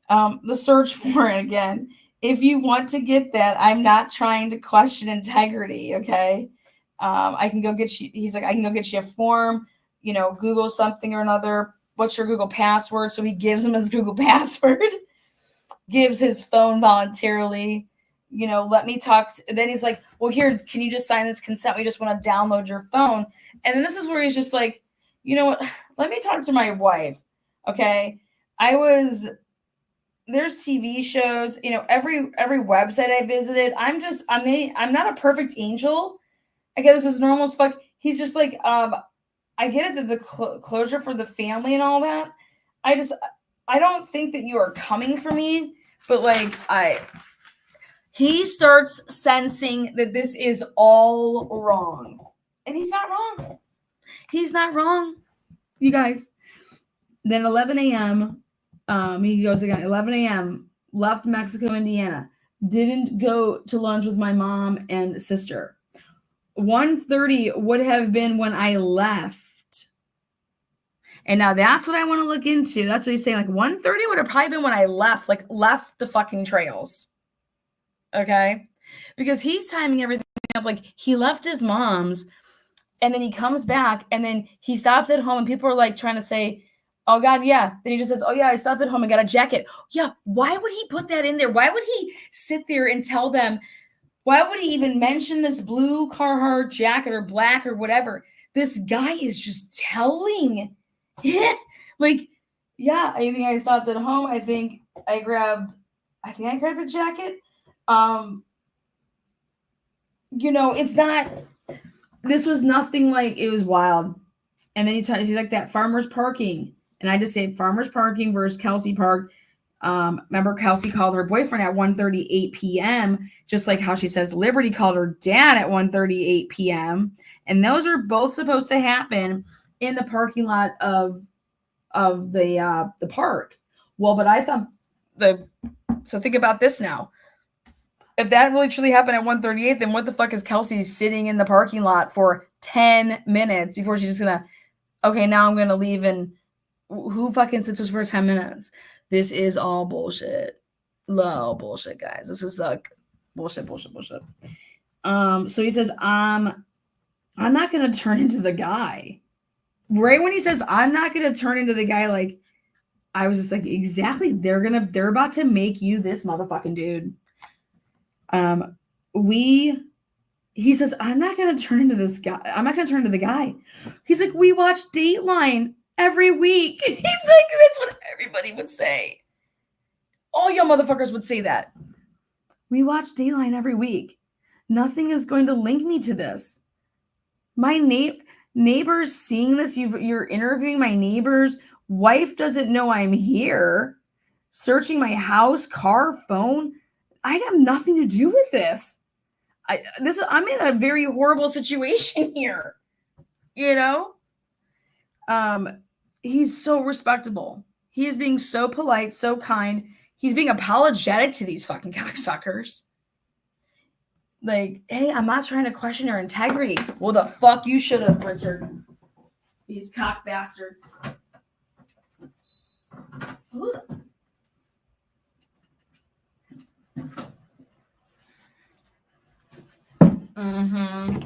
The search warrant again. If you want to get that, I'm not trying to question integrity. Okay. I can go get you. He's like, I can go get you a form, Google something or another. What's your Google password? So he gives him his Google password, gives his phone voluntarily, let me talk. Then he's like, well, here, can you just sign this consent? We just want to download your phone. And then this is where he's just like, you know what? Let me talk to my wife. Okay. There's TV shows, every website I visited. I'm not a perfect angel. I get this is normal as fuck. He's just like, I get it that the closure for the family and all that. I don't think that you are coming for me, but like He starts sensing that this is all wrong. And he's not wrong. He's not wrong, you guys. Then 11 a.m., he goes again, 11 a.m., left Mexico, Indiana. Didn't go to lunch with my mom and sister. 1:30 would have been when I left. And now that's what I want to look into. That's what he's saying. Like 1:30 would have probably been when I left, like left the fucking trails. Okay? Because he's timing everything up. Like he left his mom's and then he comes back and then he stops at home and people are like trying to say, oh God, yeah. Then he just says, oh yeah, I stopped at home and got a jacket. Yeah, why would he put that in there? Why would he sit there and tell them? Why would he even mention this blue Carhartt jacket or black or whatever? This guy is just telling. Like, yeah, I think I stopped at home. I think I grabbed a jacket. It's not, this was nothing like, it was wild. And then he's like that farmer's parking. And I just said farmer's parking versus Kelsey Park. Remember Kelsey called her boyfriend at 1:38 p.m. just like how she says Liberty called her dad at 1:38 p.m. And those are both supposed to happen in the parking lot of the park. Well, but I thought so think about this now. If that really truly happened at 1:38, then what the fuck is Kelsey sitting in the parking lot for 10 minutes before she's just gonna, okay, now I'm gonna leave, and who fucking sits for 10 minutes? This is all bullshit. Low bullshit, guys. This is like bullshit. So he says, I'm not gonna turn into the guy. Right when he says I'm not gonna turn into the guy, like I was just like, exactly. They're about to make you this motherfucking dude. He says, I'm not gonna turn into this guy. I'm not gonna turn into the guy. He's like, we watch Dateline every week. He's like, that's what everybody would say. All y'all motherfuckers would say that. We watch Dateline every week. Nothing is going to link me to this. My neighbors seeing this, you're interviewing my neighbor's wife doesn't know I'm here. Searching my house, car, phone. I have nothing to do with this. I'm in a very horrible situation here. He's so respectable. He is being so polite, so kind. He's being apologetic to these fucking cocksuckers. Like, hey, I'm not trying to question your integrity. Well, the fuck you should have, Richard. These cock bastards. Ooh. Mm-hmm.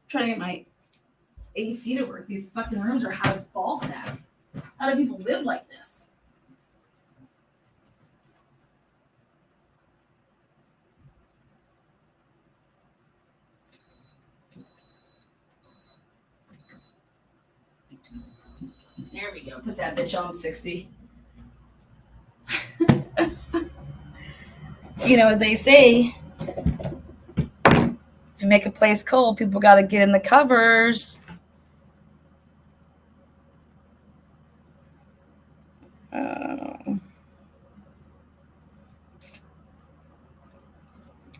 Trying to get my AC to work. These fucking rooms are hot as ball sack. How do people live like this? There we go. Put that bitch on 60. They say if you make a place cold, people got to get in the covers.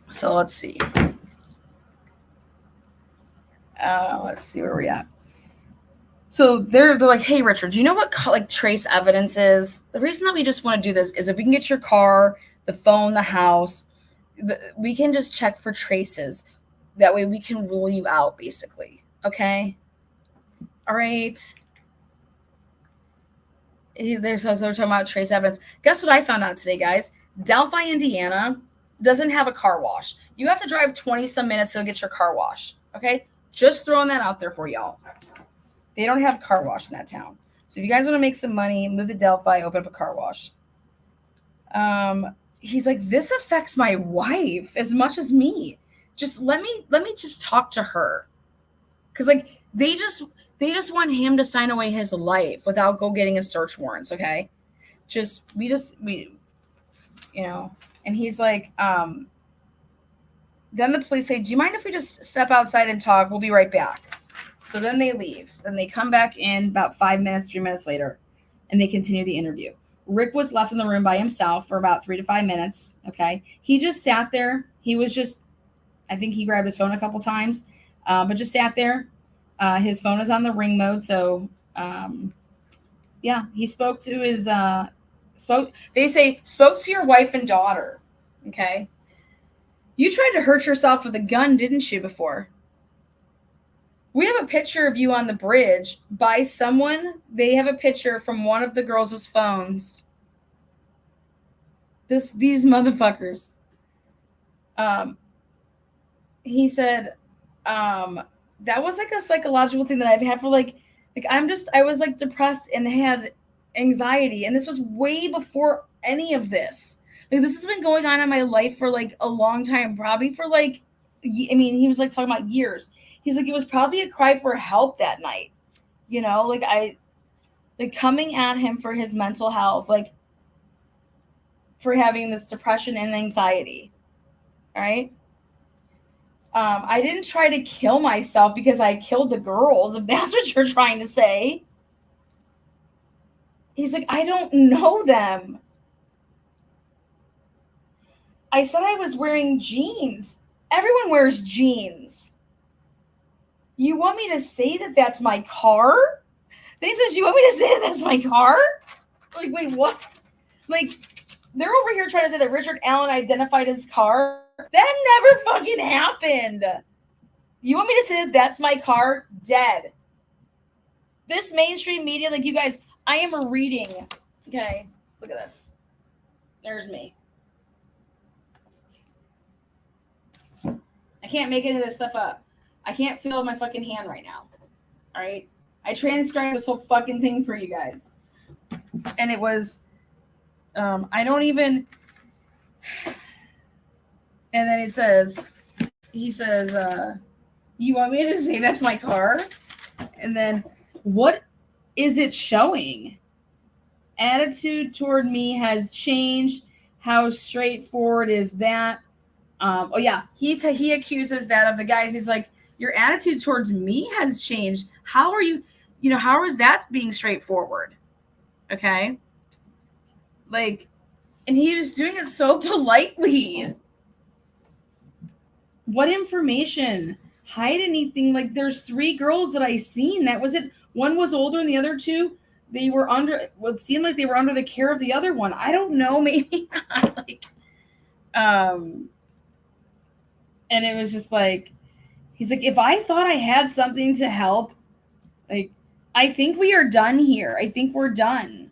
So let's see. Let's see where we're at. So they're like, hey, Richard, do you know what like trace evidence is? The reason that we just want to do this is if we can get your car, the phone, the house, we can just check for traces. That way we can rule you out, basically. Okay? All right. They're talking about trace evidence. Guess what I found out today, guys? Delphi, Indiana doesn't have a car wash. You have to drive 20-some minutes to get your car wash. Okay? Just throwing that out there for y'all. They don't have a car wash in that town. So if you guys want to make some money, move to Delphi, open up a car wash. He's like, this affects my wife as much as me. Just let me just talk to her. Cause like they just want him to sign away his life without getting a search warrants. Okay. And he's like, then the police say, do you mind if we just step outside and talk? We'll be right back. So then they leave. Then they come back in about 5 minutes, 3 minutes later, and they continue the interview. Rick was left in the room by himself for about 3 to 5 minutes. Okay. He just sat there. He was just, I think he grabbed his phone a couple times, but just sat there. His phone is on the ring mode. So, he spoke to his, spoke to your wife and daughter. Okay. You tried to hurt yourself with a gun, didn't you, before? We have a picture of you on the bridge by someone. They have a picture from one of the girls' phones. These motherfuckers. He said, that was like a psychological thing that I've had for I was like depressed and had anxiety. And this was way before any of this. Like, this has been going on in my life for like a long time, probably for he was like talking about years. He's like, it was probably a cry for help that night. Coming at him for his mental health, for having this depression and anxiety. All right. I didn't try to kill myself because I killed the girls, if that's what you're trying to say. He's like, I don't know them. I said I was wearing jeans. Everyone wears jeans. You want me to say that that's my car? They says, you want me to say that that's my car? Like, wait, what? Like, they're over here trying to say that Richard Allen identified his car. That never fucking happened. You want me to say that that's my car? Dead. This mainstream media, you guys, I am reading. Okay, look at this. There's me. I can't make any of this stuff up. I can't feel my fucking hand right now. All right? I transcribed this whole fucking thing for you guys. And it was, I don't even, and then he says, you want me to say that's my car? And then, what is it showing? Attitude toward me has changed. How straightforward is that? He accuses that of the guys. He's like, your attitude towards me has changed. How are you, how is that being straightforward? Okay. And he was doing it so politely. What information? Hide anything? There's 3 girls that I seen. That was it. One was older and the other 2, they were it seemed like they were under the care of the other one. I don't know, maybe not. And it was just he's like, if I thought I had something to help, I think we are done here. I think we're done.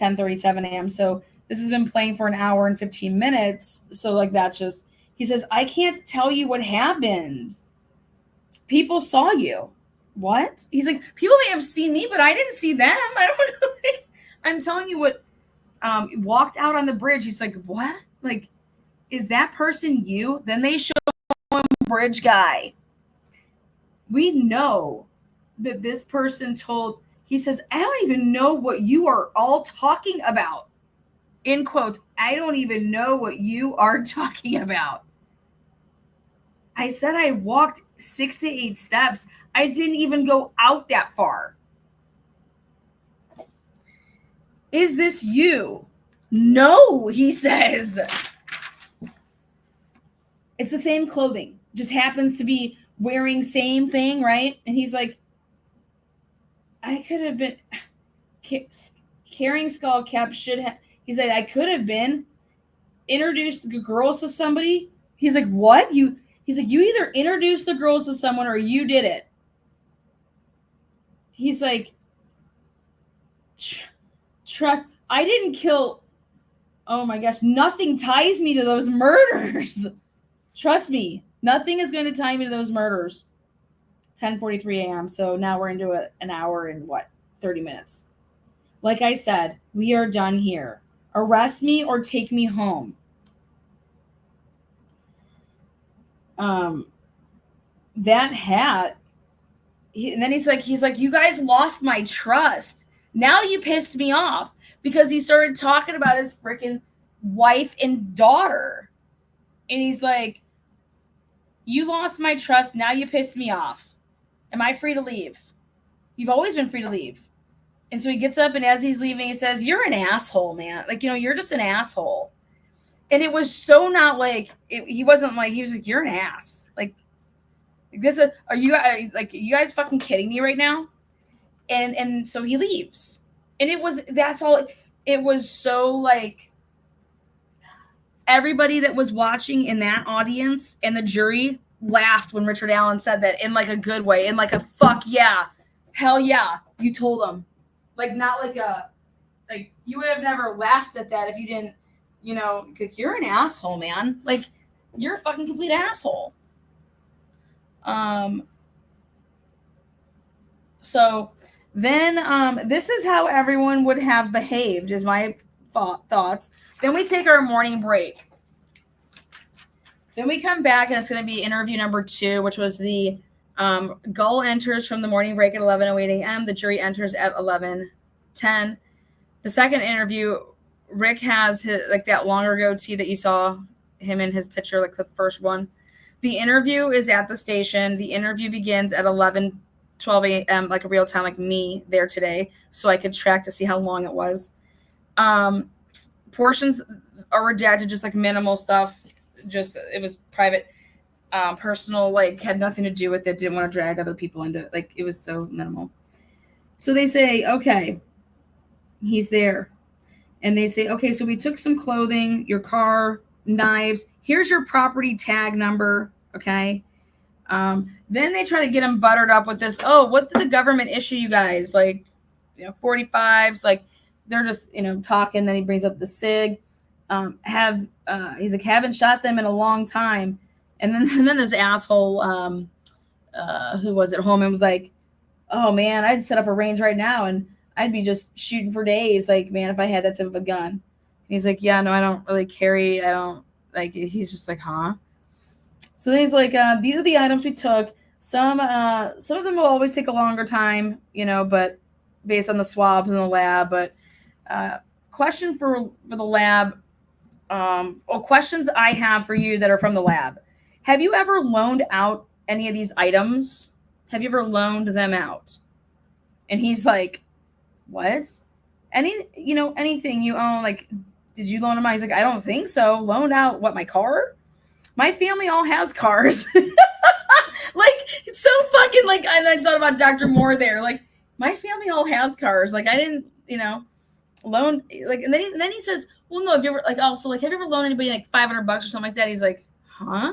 10:37 a.m. So this has been playing for an hour and 15 minutes. So that's just, he says, I can't tell you what happened. People saw you. What? He's like, people may have seen me, but I didn't see them. I don't know. I'm telling you what, walked out on the bridge. He's like, what? Is that person you? Then they show him bridge guy. We know that this person told, he says, I don't even know what you are all talking about. In quotes, I don't even know what you are talking about. I said I walked 6 to 8 steps. I didn't even go out that far. Is this you? No, he says. It's the same clothing. Just happens to be wearing same thing, right? And he's like, I could have been carrying skull cap should have. He said, I could have been introduced the girls to somebody. He's like, what? He's like, you either introduced the girls to someone or you did it. He's like, trust, I didn't kill. Oh my gosh, nothing ties me to those murders. Trust me, nothing is going to tie me to those murders. 10:43 a.m. So now we're into an hour and 30 minutes. Like I said, we are done here. Arrest me or take me home. That hat. And then he's like, you guys lost my trust. Now you pissed me off because he started talking about his freaking wife and daughter. And he's like, you lost my trust. Now you pissed me off. Am I free to leave? You've always been free to leave. And so he gets up, and as he's leaving, he says, you're an asshole, man. Like, you're just an asshole. And it was so not like, he wasn't like, he was like, you're an ass. Like this is, are you guys fucking kidding me right now? And so he leaves. And that's all. It was so like, everybody that was watching in that audience and the jury laughed when Richard Allen said that, in like a good way, in like a fuck yeah, hell yeah, you told them. Like, not like like you would have never laughed at that if you didn't, like, you're an asshole, man. Like, you're a fucking complete asshole. So then this is how everyone would have behaved, is my thoughts. Then we take our morning break. Then we come back, and it's going to be interview number 2, which was the Gull enters from the morning break at 11:08 a.m. The jury enters at 11:10. The second interview, Rick has like that longer goatee that you saw him in his picture, like the first one. The interview is at the station. The interview begins at 11:12 a.m., like a real time, like me there today, so I could track to see how long it was. Portions are redacted, just like minimal stuff. Just, it was private, personal, like had nothing to do with it. Didn't want to drag other people into it. Like, it was so minimal. So they say, okay, he's there. And they say, okay, so we took some clothing, your car, knives. Here's your property tag number, okay? Then they try to get him buttered up with this, oh, what did the government issue you guys? Like, 45s, like, they're just, talking. Then he brings up the SIG. He's like, haven't shot them in a long time. And then this asshole, who was at home and was like, oh man, I'd set up a range right now and I'd be just shooting for days. Like, man, if I had that type of a gun. And he's like, yeah, no, I don't really carry. I don't like, he's just like, huh? So then he's like, these are the items we took. Some of them will always take a longer time, but based on the swabs in the lab. But question for the lab, questions I have for you that are from the lab. Have you ever loaned out any of these items? Have you ever loaned them out? And he's like, what? Anything you own, like, did you loan them out? He's like, I don't think so. Loaned out what, my car? My family all has cars. Like, it's so fucking, like, I thought about Dr. Moore there. Like, my family all has cars. Like, I didn't, loan, like, and then he says, well, no, have you ever, like, oh, so, like, have you ever loaned anybody like $500 or something like that? He's like, huh?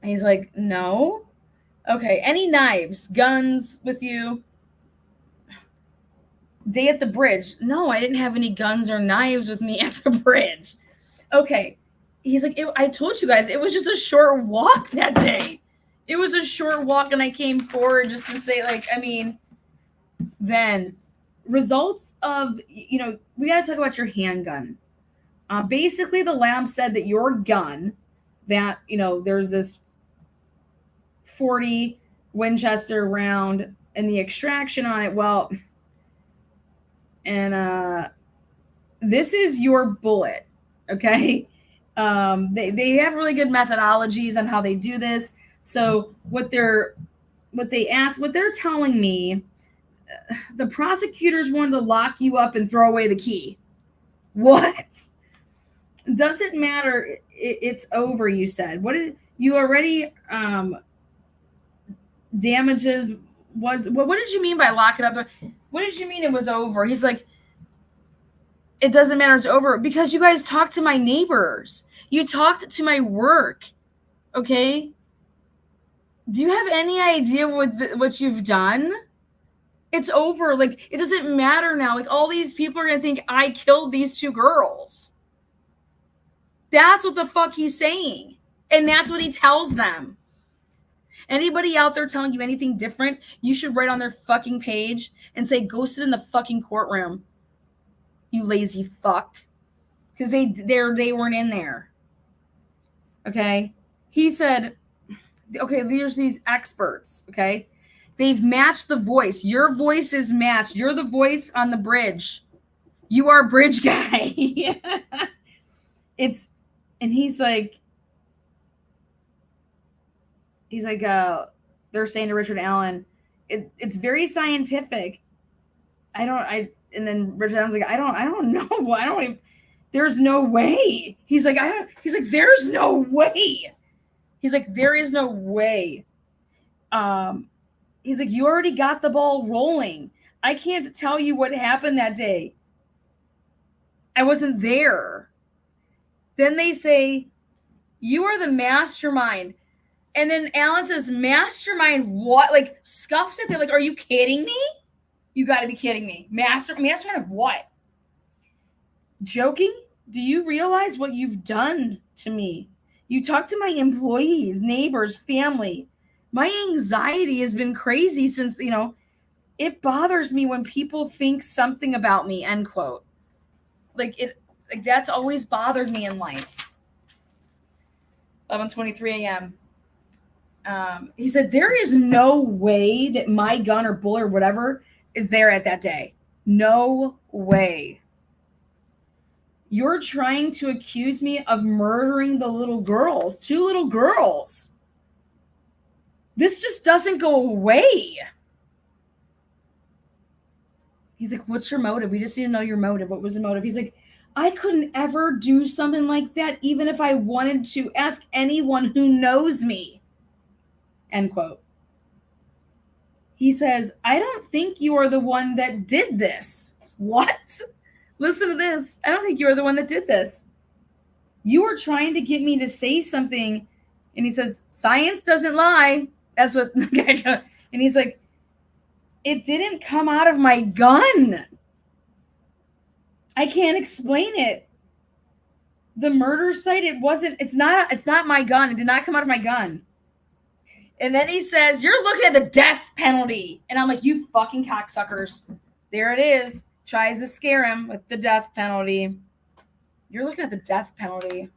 He's like, no. Okay, any knives, guns with you? Day at the bridge. No, I didn't have any guns or knives with me at the bridge. Okay. He's like, I told you guys, it was just a short walk that day. It was a short walk, and I came forward just to say, like, I mean, then results of, we got to talk about your handgun. Basically, the lab said that your gun, that, there's this 40 Winchester round and the extraction on it. Well, and this is your bullet, okay? They have really good methodologies on how they do this. So what they're telling me, the prosecutors wanted to lock you up and throw away the key. What? Doesn't matter. It's over, you said. What did you already damages was what did you mean by lock it up? What did you mean it was over? He's like, it doesn't matter, it's over because you guys talked to my neighbors. You talked to my work. Okay? Do you have any idea what you've done? It's over. Like, it doesn't matter now. Like, all these people are going to think I killed these 2 girls. That's what the fuck he's saying. And that's what he tells them. Anybody out there telling you anything different, you should write on their fucking page and say, go sit in the fucking courtroom, you lazy fuck. Because they weren't in there. Okay? He said, okay, there's these experts, okay? They've matched the voice. Your voice is matched. You're the voice on the bridge You are bridge guy. And he's like, they're saying to Richard Allen, it's very scientific. And then Richard Allen's like, I don't know. I don't even, there's no way. He's like, there's no way. He's like, there is no way. He's like, you already got the ball rolling. I can't tell you what happened that day. I wasn't there. Then they say, you are the mastermind. And then Alan says, mastermind what? Like, scuffs it. They're like, are you kidding me? You got to be kidding me. Mastermind of what? Joking? Do you realize what you've done to me? You talk to my employees, neighbors, family. My anxiety has been crazy since, it bothers me when people think something about me, end quote. Like that's always bothered me in life. 11:23 a.m. He said, there is no way that my gun or bullet or whatever is there at that day. No way. You're trying to accuse me of murdering the little girls, 2 little girls. This just doesn't go away. He's like, what's your motive? We just need to know your motive. What was the motive? He's like, I couldn't ever do something like that, even if I wanted to. Ask anyone who knows me. End quote. He says, I don't think you are the one that did this. What? Listen to this. I don't think you're the one that did this. You were trying to get me to say something. And he says, science doesn't lie. That's what the guy goes. And he's like, it didn't come out of my gun. I can't explain it. The murder site, it's not my gun. It did not come out of my gun. And then he says, you're looking at the death penalty. And I'm like, you fucking cocksuckers. There it is. Tries to scare him with the death penalty. You're looking at the death penalty.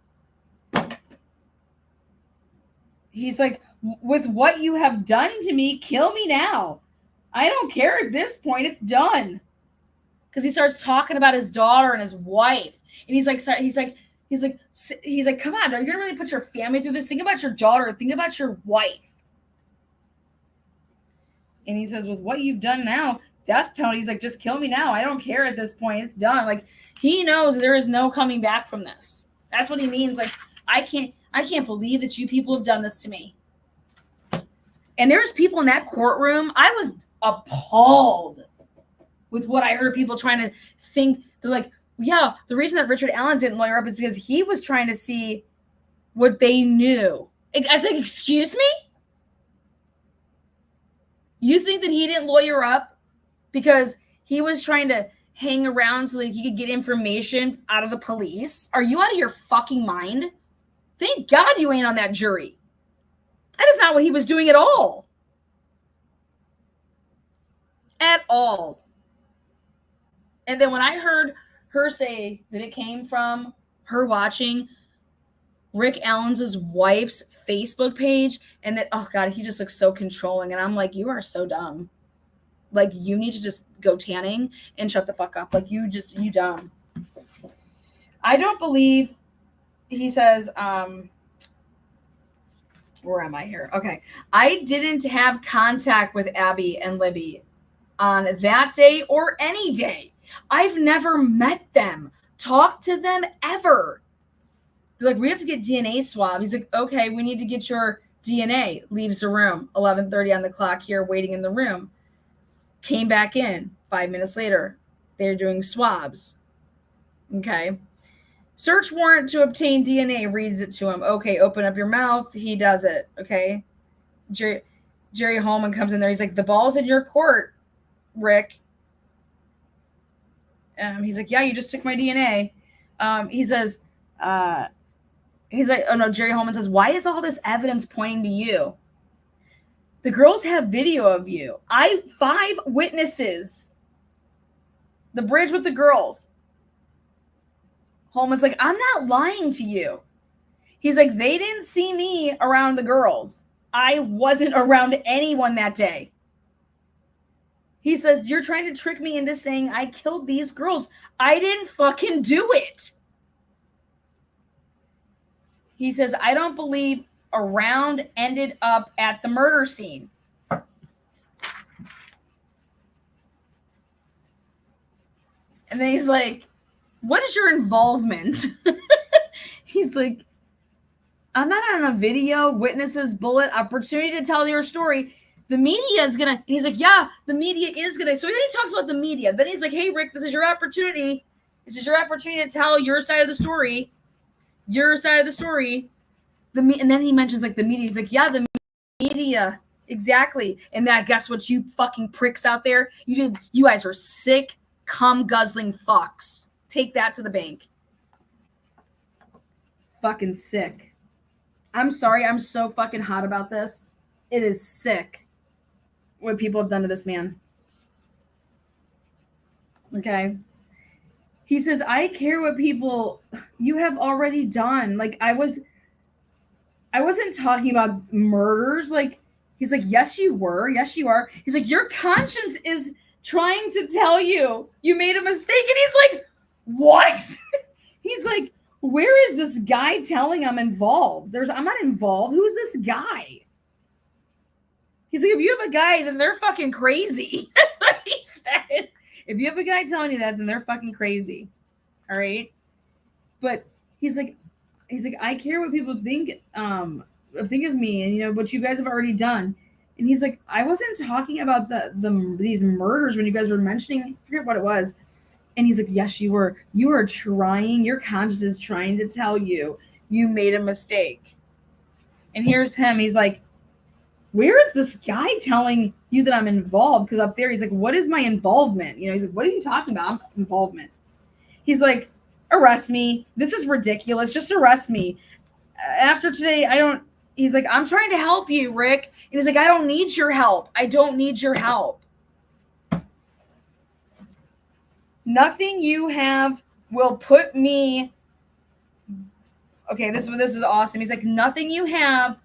He's like, with what you have done to me, kill me now. I don't care at this point. It's done. Because he starts talking about his daughter and his wife. And he's like, come on, are you going to really put your family through this? Think about your daughter. Think about your wife. And he says, with what you've done now, death penalty. He's like, just kill me now. I don't care at this point. It's done. Like, he knows there is no coming back from this. That's what he means. Like, I can't believe that you people have done this to me. And there was people in that courtroom. I was appalled with what I heard people trying to think. They're like, yeah, the reason that Richard Allen didn't lawyer up is because he was trying to see what they knew. I was like, excuse me? You think that he didn't lawyer up because he was trying to hang around so that he could get information out of the police? Are you out of your fucking mind? Thank God you ain't on that jury. That is not what he was doing at all. At all. And then when I heard her say that it came from her watching Rick Allen's wife's Facebook page, and that, oh God, he just looks so controlling. And I'm like, you are so dumb. Like, you need to just go tanning and shut the fuck up. Like, you dumb. I don't believe, he says, where am I here? Okay. I didn't have contact with Abby and Libby on that day or any day. I've never met them, talked to them ever. They're like, we have to get DNA swab. He's like, okay, we need to get your DNA. Leaves the room. 11:30 on the clock here, waiting in the room. Came back in 5 minutes later. They're doing swabs. Okay. Search warrant to obtain DNA. Reads it to him. Okay, open up your mouth. He does it. Okay. Jerry Holman comes in there. He's like, the ball's in your court, Rick. He's like, yeah, you just took my DNA. He says, he's like, oh no, Jerry Holman says, why is all this evidence pointing to you? The girls have video of you. 5 witnesses. The bridge with the girls. Holman's like, I'm not lying to you. He's like, they didn't see me around the girls. I wasn't around anyone that day. He says, you're trying to trick me into saying I killed these girls. I didn't fucking do it. He says, I don't believe a round ended up at the murder scene. And then he's like, what is your involvement? He's like, I'm not on a video, witnesses, bullet, opportunity to tell your story. The media is gonna, and he's like, yeah, the media is gonna. So then he talks about the media. Then he's like, hey, Rick, this is your opportunity. This is your opportunity to tell your side of the story. Your side of the story. And then he mentions like the media. He's like, yeah, the media. Exactly. And that, guess what, you fucking pricks out there? You guys are sick, cum guzzling fucks. Take that to the bank. Fucking sick. I'm sorry, I'm so fucking hot about this. It is sick what people have done to this man. Okay. He says, I care what people you have already done. Like, I wasn't talking about murders. Like, he's like, yes, you were. Yes, you are. He's like, your conscience is trying to tell you made a mistake. And he's like, what? He's like, where is this guy telling I'm involved? I'm not involved. Who's this guy? He's like, if you have a guy, then they're fucking crazy. He said, if you have a guy telling you that, then they're fucking crazy. All right. But he's like, I care what people think of me and, what you guys have already done. And he's like, I wasn't talking about these murders when you guys were mentioning, I forget what it was. And he's like, yes, you were. You are trying, your conscience is trying to tell you made a mistake. And here's him. He's like, where is this guy telling you that I'm involved? Because up there, he's like, what is my involvement? He's like, what are you talking about? Involvement. He's like, arrest me. This is ridiculous. Just arrest me. After today, he's like, I'm trying to help you, Rick. And he's like, I don't need your help. I don't need your help. Nothing you have will put me. Okay, this is awesome. He's like, nothing you have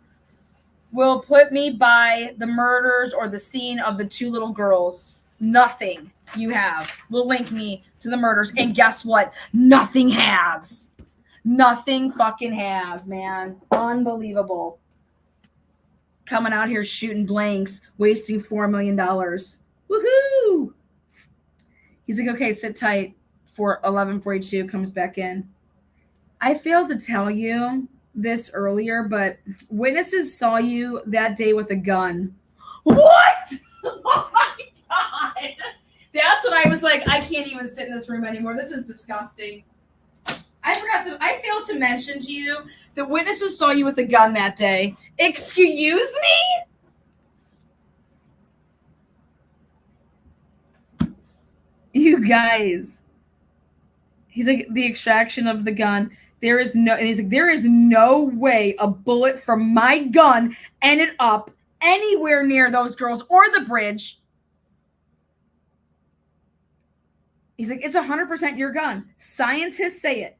will put me by the murders or the scene of the two little girls. Nothing you have will link me to the murders. And guess what? Nothing has. Nothing fucking has, man. Unbelievable. Coming out here shooting blanks, wasting $4 million. Woohoo! He's like, okay, sit tight. For 11:42 comes back in. I failed to tell you this earlier, but witnesses saw you that day with a gun. What? Oh my God. That's what I was like, I can't even sit in this room anymore. This is disgusting. I failed to mention to you that witnesses saw you with a gun that day. Excuse me? You guys. He's like, the extraction of the gun. He's like, there is no way a bullet from my gun ended up anywhere near those girls or the bridge. He's like, it's 100% your gun. Scientists say it.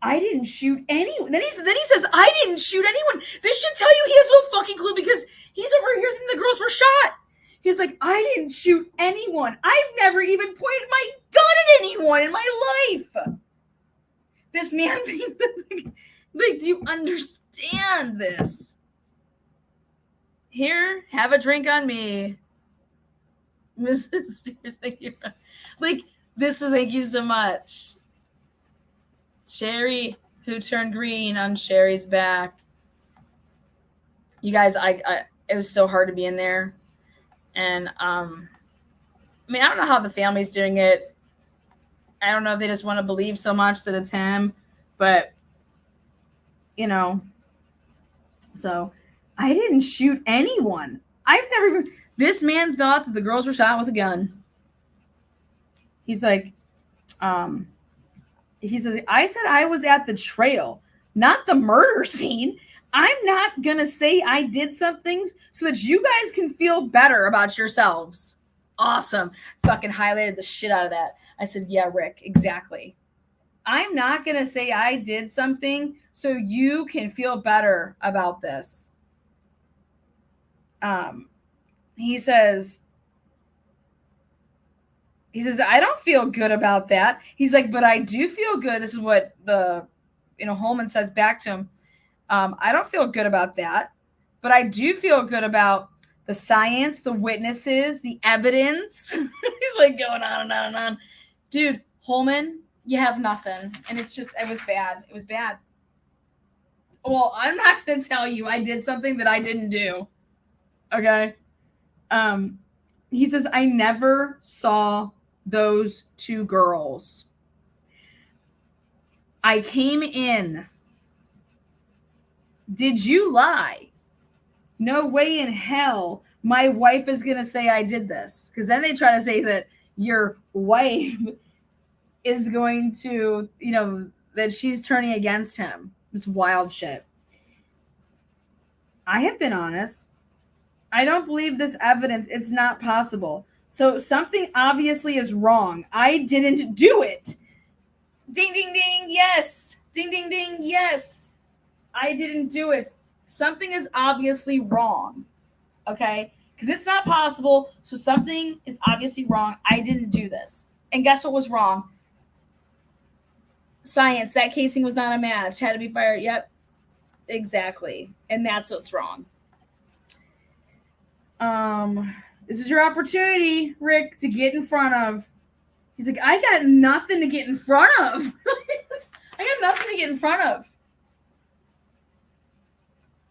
I didn't shoot anyone. Then he says, I didn't shoot anyone. This should tell you he has no fucking clue because he's over here thinking the girls were shot. He's like, I didn't shoot anyone. I've never even pointed my gun at anyone in my life. This man thinks that, like, do you understand this? Here, have a drink on me. Mrs. Spears, thank you. Like, thank you so much. Sherry, who turned green on Sherry's back. You guys, it was so hard to be in there. And, I don't know how the family's doing it. I don't know if they just want to believe so much that it's him, but, so I didn't shoot anyone. I've never even, this man thought that the girls were shot with a gun. He's like, he says, I said I was at the trail, not the murder scene. I'm not going to say I did something so that you guys can feel better about yourselves. Awesome. Fucking highlighted the shit out of that. I said, yeah, Rick, exactly. I'm not going to say I did something so you can feel better about this. He says, He says, I don't feel good about that. He's like, but I do feel good. This is what Holman says back to him. I don't feel good about that, but I do feel good about the science, the witnesses, the evidence. He's like going on and on and on. Dude, Holman, you have nothing. And it was bad. It was bad. Well, I'm not going to tell you I did something that I didn't do. Okay? He says, I never saw those two girls. I came in. Did you lie? No way in hell my wife is going to say I did this. Because then they try to say that your wife is going to, that she's turning against him. It's wild shit. I have been honest. I don't believe this evidence. It's not possible. So something obviously is wrong. I didn't do it. Ding, ding, ding. Yes. Ding, ding, ding. Yes. I didn't do it. Something is obviously wrong. Okay? Because it's not possible. So something is obviously wrong. I didn't do this. And guess what was wrong? Science. That casing was not a match. Had to be fired. Yep. Exactly. And that's what's wrong. This is your opportunity, Rick, to get in front of. He's like, I got nothing to get in front of. I got nothing to get in front of.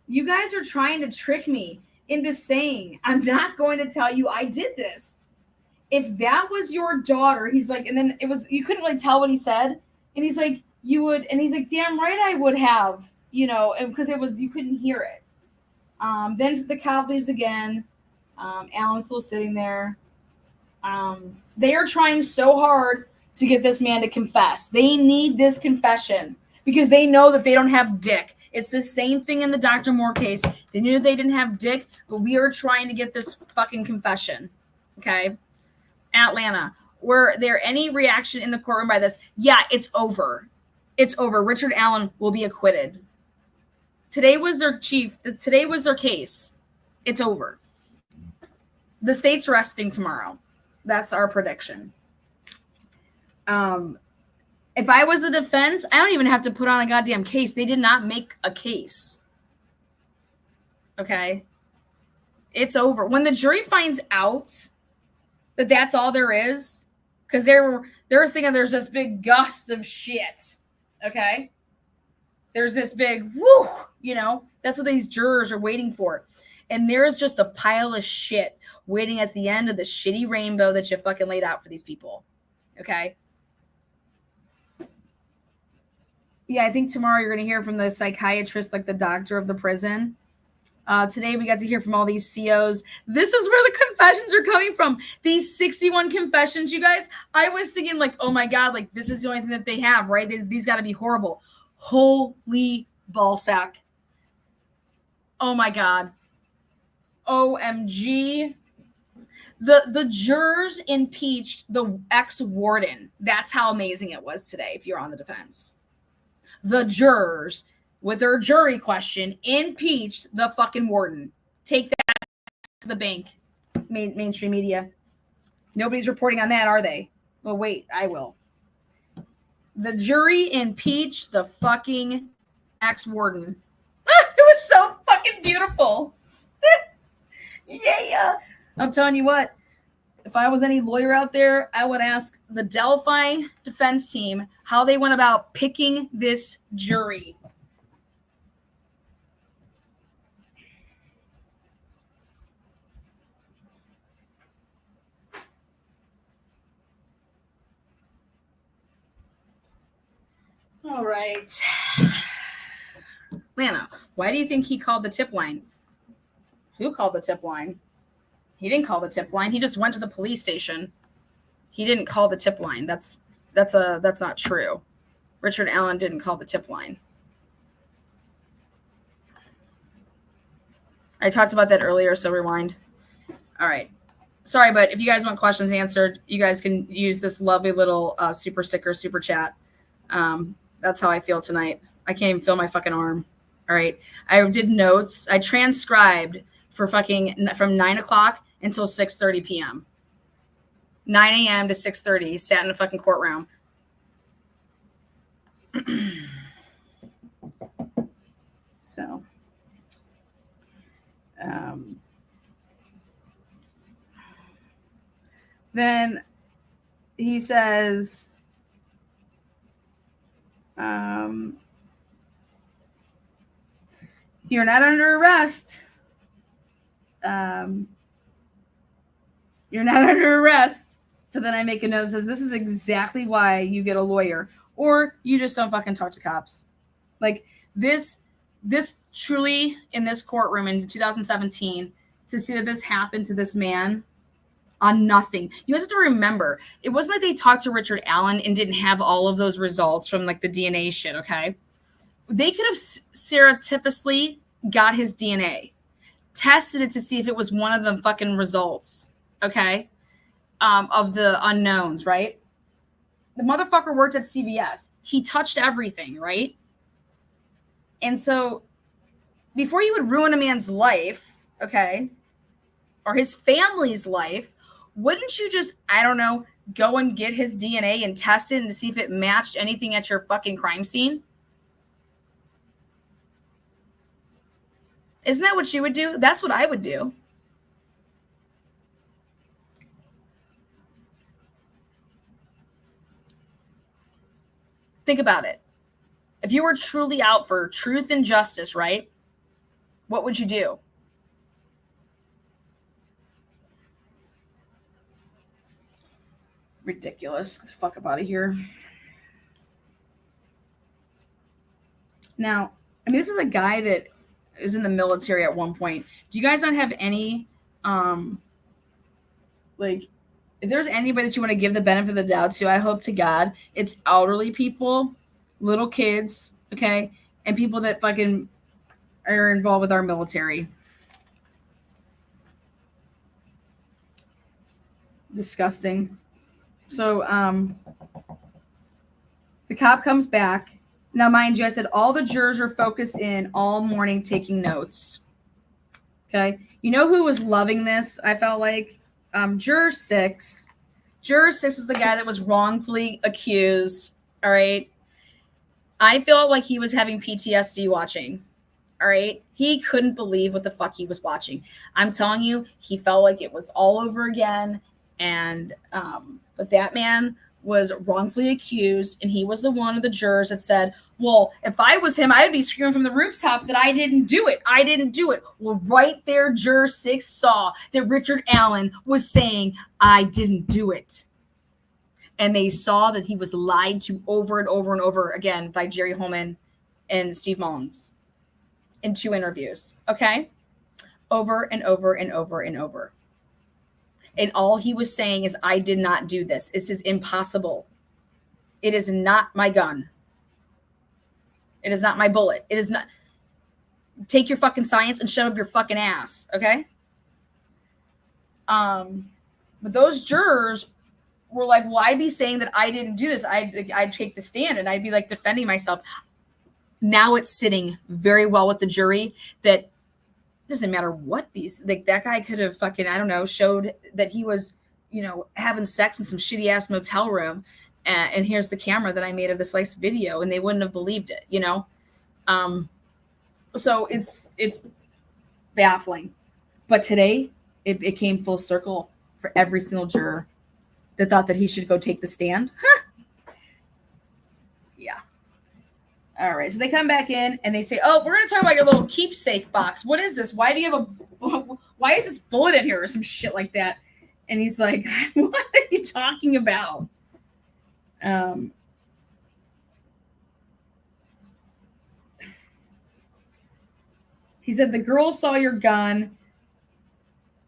You guys are trying to trick me into saying I'm not going to tell you I did this. If that was your daughter, he's like, and then you couldn't really tell what he said. And he's like, you would, and he's like, damn right I would have, because you couldn't hear it. Then the cop leaves again. Alan's still sitting there. They are trying so hard to get this man to confess. They need this confession because they know that they don't have dick. It's the same thing in the Dr. Moore case. They knew they didn't have dick, but we are trying to get this fucking confession. Okay? Atlanta. Were there any reaction in the courtroom by this? Yeah, it's over. It's over. Richard Allen will be acquitted. Today was their Today was their case. It's over. The state's resting tomorrow. That's our prediction. If I was the defense, I don't even have to put on a goddamn case. They did not make a case. Okay? It's over. When the jury finds out that that's all there is, because they're thinking there's this big gust of shit. Okay? There's this big, whoo, that's what these jurors are waiting for. And there's just a pile of shit waiting at the end of the shitty rainbow that you fucking laid out for these people. Okay? Yeah, I think tomorrow you're going to hear from the psychiatrist, like the doctor of the prison. Today we got to hear from all these COs. This is where the confessions are coming from. These 61 confessions, you guys. I was thinking like, oh my God, like this is the only thing that they have, right? These got to be horrible. Holy ballsack. Oh my God. OMG. The jurors impeached the ex-warden. That's how amazing it was today if you're on the defense. The jurors, with their jury question, impeached the fucking warden. Take that to the bank, mainstream media. Nobody's reporting on that, are they? Well, wait, I will. The jury impeached the fucking ex-warden. It was so fucking beautiful. Yeah. I'm telling you what, if I was any lawyer out there, I would ask the Delphi defense team how they went about picking this jury. All right. Lana, why do you think he called the tip line? Who called the tip line? He didn't call the tip line. He just went to the police station. He didn't call the tip line. That's not true. Richard Allen didn't call the tip line. I talked about that earlier, so rewind. All right. Sorry, but if you guys want questions answered, you guys can use this lovely little super sticker, super chat. That's how I feel tonight. I can't even feel my fucking arm. All right. I did notes. I transcribed for from 9 o'clock until 6:30 p.m. 9 a.m. to 6:30. He sat in a fucking courtroom. So, then he says, you're not under arrest. You're not under arrest. But then I make a note that says, this is exactly why you get a lawyer, or you just don't fucking talk to cops. Like this truly, in this courtroom in 2017, to see that this happened to this man on nothing. You guys have to remember, it wasn't like they talked to Richard Allen and didn't have all of those results from like the DNA shit, okay? They could have surreptitiously got his DNA, tested it to see if it was one of the fucking results, okay? Of the unknowns, right? The motherfucker worked at CVS. He touched everything, right? And so before you would ruin a man's life, okay, or his family's life, wouldn't you just, I don't know, go and get his DNA and test it and to see if it matched anything at your fucking crime scene? Isn't that what you would do? That's what I would do. Think about it. If you were truly out for truth and justice, right? What would you do? Ridiculous. Get the fuck up out of here. Now, I mean, this is a guy that is in the military at one point. Do you guys not have any, like, if there's anybody that you want to give the benefit of the doubt to, I hope to God it's elderly people, little kids, okay, and people that fucking are involved with our military. Disgusting. So, the cop comes back. Now, mind you, I said all the jurors are focused in all morning taking notes. Okay. You know who was loving this? I felt like Juror 6. Juror 6 is the guy that was wrongfully accused. All right. I felt like he was having PTSD watching. All right. He couldn't believe what the fuck he was watching. I'm telling you, he felt like it was all over again. And, but that man was wrongfully accused, and he was the one of the jurors that said, well, if I was him, I'd be screaming from the rooftop that I didn't do it. I didn't do it. Well, right there, Juror 6 saw that Richard Allen was saying, I didn't do it. And they saw that he was lied to over and over and over again by Jerry Holman and Steve Mullins in 2 interviews. Okay? Over and over and over and over. And all he was saying is, I did not do this. This is impossible. It is not my gun. It is not my bullet. It is not. Take your fucking science and shut up your fucking ass. Okay? But those jurors were like, well, I'd be saying that I didn't do this. I'd take the stand and I'd be like defending myself. Now it's sitting very well with the jury that doesn't matter what these, like that guy could have fucking, I don't know, showed that he was, you know, having sex in some shitty ass motel room. And here's the camera that I made of this nice video, and they wouldn't have believed it, you know? So it's baffling. But today it came full circle for every single juror that thought that he should go take the stand. Huh. Yeah. All right, so they come back in and they say, oh, we're going to talk about your little keepsake box. What is this? Why do you have why is this bullet in here or some shit like that? And he's like, what are you talking about? He said, the girl saw your gun.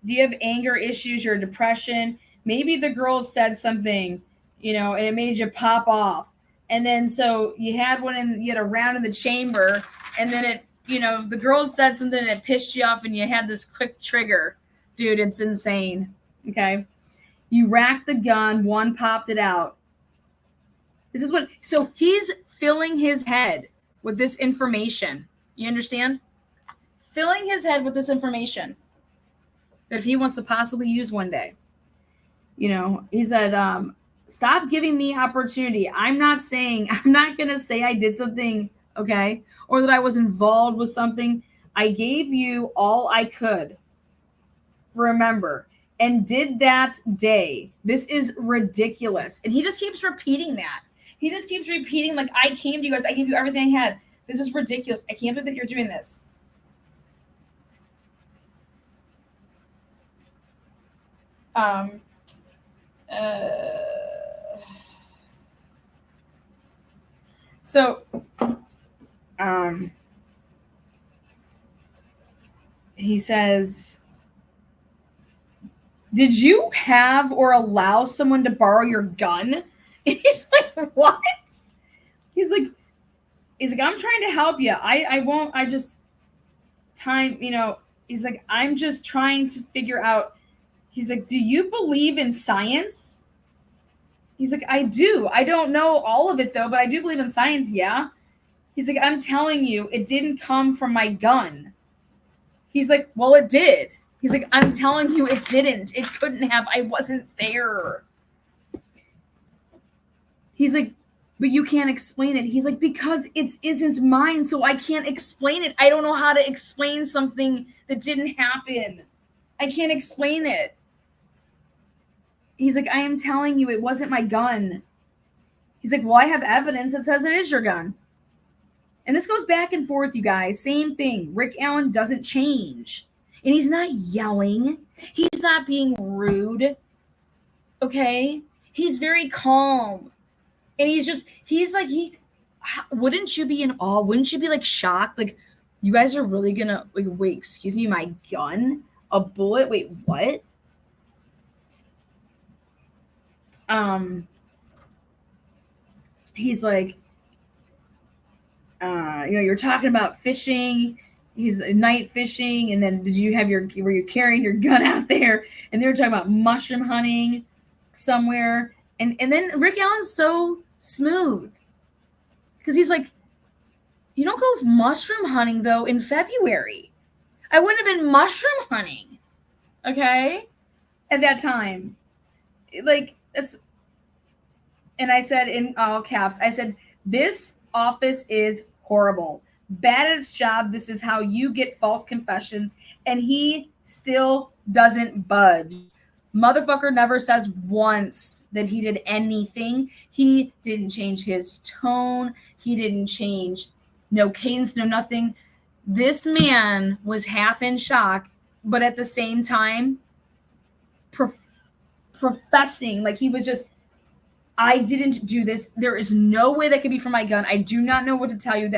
Do you have anger issues or depression? Maybe the girl said something, you know, and it made you pop off. And then so you had a round in the chamber, and then it, you know, the girl said something and it pissed you off and you had this quick trigger. Dude, it's insane. Okay. You racked the gun, one popped it out. This is what, so he's filling his head with this information. You understand? Filling his head with this information that if he wants to possibly use one day. He said, stop giving me opportunity. I'm not going to say I did something, okay, or that I was involved with something. I gave you all I could. Remember, and did that day. This is ridiculous. And he just keeps repeating that. He just keeps repeating, like, I came to you guys. I gave you everything I had. This is ridiculous. I can't believe that you're doing this. So, he says, did you have or allow someone to borrow your gun? And he's like, what? He's like, I'm trying to help you. I won't, I just, time, he's like, I'm just trying to figure out. He's like, do you believe in science? He's like, I do. I don't know all of it, though, but I do believe in science, yeah. He's like, I'm telling you, it didn't come from my gun. He's like, well, it did. He's like, I'm telling you, it didn't. It couldn't have. I wasn't there. He's like, but you can't explain it. He's like, because it isn't mine, so I can't explain it. I don't know how to explain something that didn't happen. I can't explain it. He's like, I am telling you, it wasn't my gun. He's like, well, I have evidence that says it is your gun. And this goes back and forth, you guys. Same thing. Rick Allen doesn't change. And he's not yelling. He's not being rude. Okay? He's very calm. And he's like, wouldn't you be in awe? Wouldn't you be like shocked? Like, you guys are really gonna, like, wait, excuse me, my gun? A bullet? Wait, what? He's like, you're talking about fishing. He's night fishing, and then were you carrying your gun out there? And they were talking about mushroom hunting somewhere, and then Rick Allen's so smooth because he's like, you don't go mushroom hunting though in February. I wouldn't have been mushroom hunting, okay, at that time. Like, that's, and I said in all caps, I said, this office is horrible. Bad at its job. This is how you get false confessions. And he still doesn't budge. Motherfucker never says once that he did anything. He didn't change his tone. He didn't change no cadence, no nothing. This man was half in shock, but at the same time, professing like he was just, I didn't do this. There is no way that could be from my gun. I do not know what to tell you.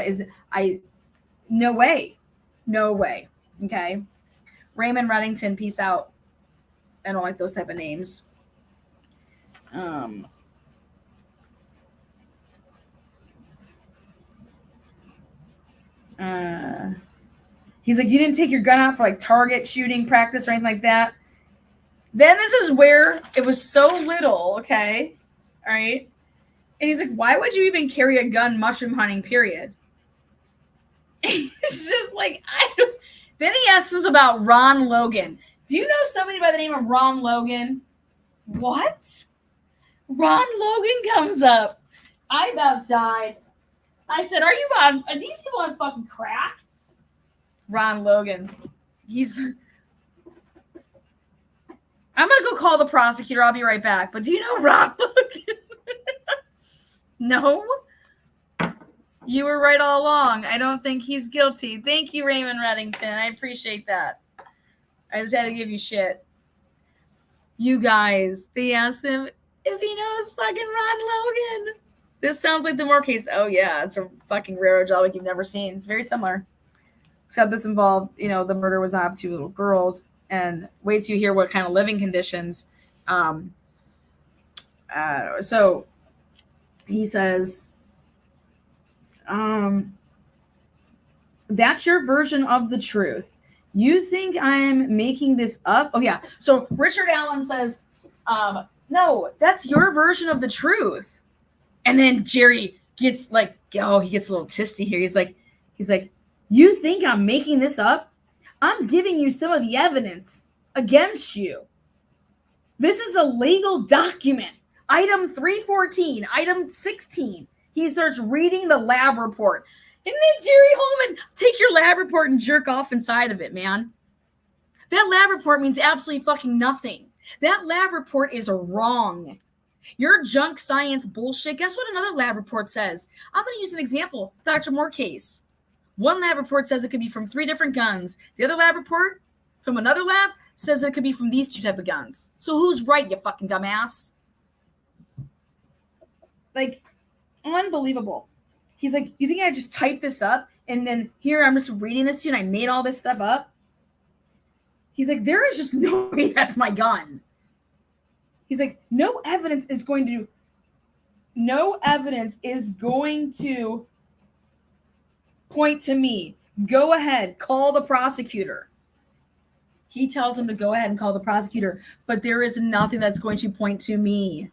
No way. No way. Okay. Raymond Reddington, peace out. I don't like those type of names. He's like, you didn't take your gun out for like target shooting practice or anything like that. Then this is where it was so little, okay? All right. And he's like, why would you even carry a gun mushroom hunting, period? It's just like, Then he asks him about Ron Logan. Do you know somebody by the name of Ron Logan? What? Ron Logan comes up. I about died. I said, are these people on fucking crack? Ron Logan. I'm going to go call the prosecutor. I'll be right back. But do you know Ron Logan? No? You were right all along. I don't think he's guilty. Thank you, Raymond Reddington. I appreciate that. I just had to give you shit. You guys, they asked him if he knows fucking Ron Logan. This sounds like the Moore case. Oh, yeah. It's a fucking railroad job like you've never seen. It's very similar. Except this involved, the murder was not of two little girls. And wait till you hear what kind of living conditions. So he says, that's your version of the truth. You think I'm making this up? Oh, yeah. So Richard Allen says, no, that's your version of the truth. And then Jerry gets like, he gets a little tisty here. He's like, you think I'm making this up? I'm giving you some of the evidence against you. This is a legal document. Item 314, item 16. He starts reading the lab report. And then Jerry Holman, take your lab report and jerk off inside of it, man. That lab report means absolutely fucking nothing. That lab report is wrong. Your junk science bullshit. Guess what another lab report says? I'm going to use an example. Dr. Moore case. One lab report says it could be from 3 different guns. The other lab report from another lab says it could be from these 2 type of guns. So who's right, you fucking dumbass? Like, unbelievable. He's like, you think I just typed this up and then here I'm just reading this to you and I made all this stuff up? He's like, there is just no way that's my gun. He's like, no evidence is going to point to me. Go ahead, call the prosecutor. He tells him to go ahead and call the prosecutor, but there is nothing that's going to point to me.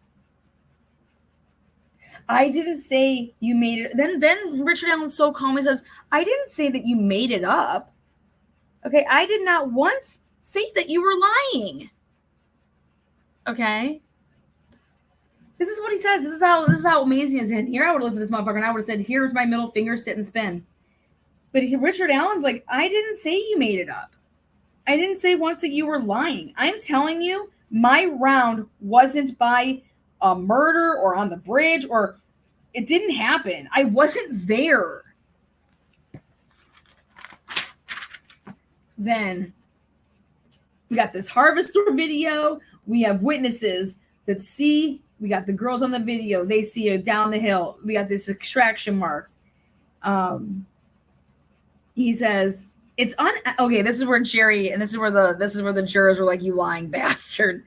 I didn't say you made it. Then Richard Allen so calmly says, I didn't say that you made it up. Okay, I did not once say that you were lying. Okay? This is what he says. This is how amazing it is. And here I would have looked at this motherfucker and I would have said, here's my middle finger, sit and spin. But Richard Allen's like, I didn't say you made it up. I didn't say once that you were lying. I'm telling you, my round wasn't by a murder or on the bridge, or it didn't happen. I wasn't there. Then we got this harvester video. We have witnesses that see. We got the girls on the video. They see it down the hill. We got this extraction marks. He says it's okay. This is where Jerry, and this is where the jurors were like, "You lying bastard."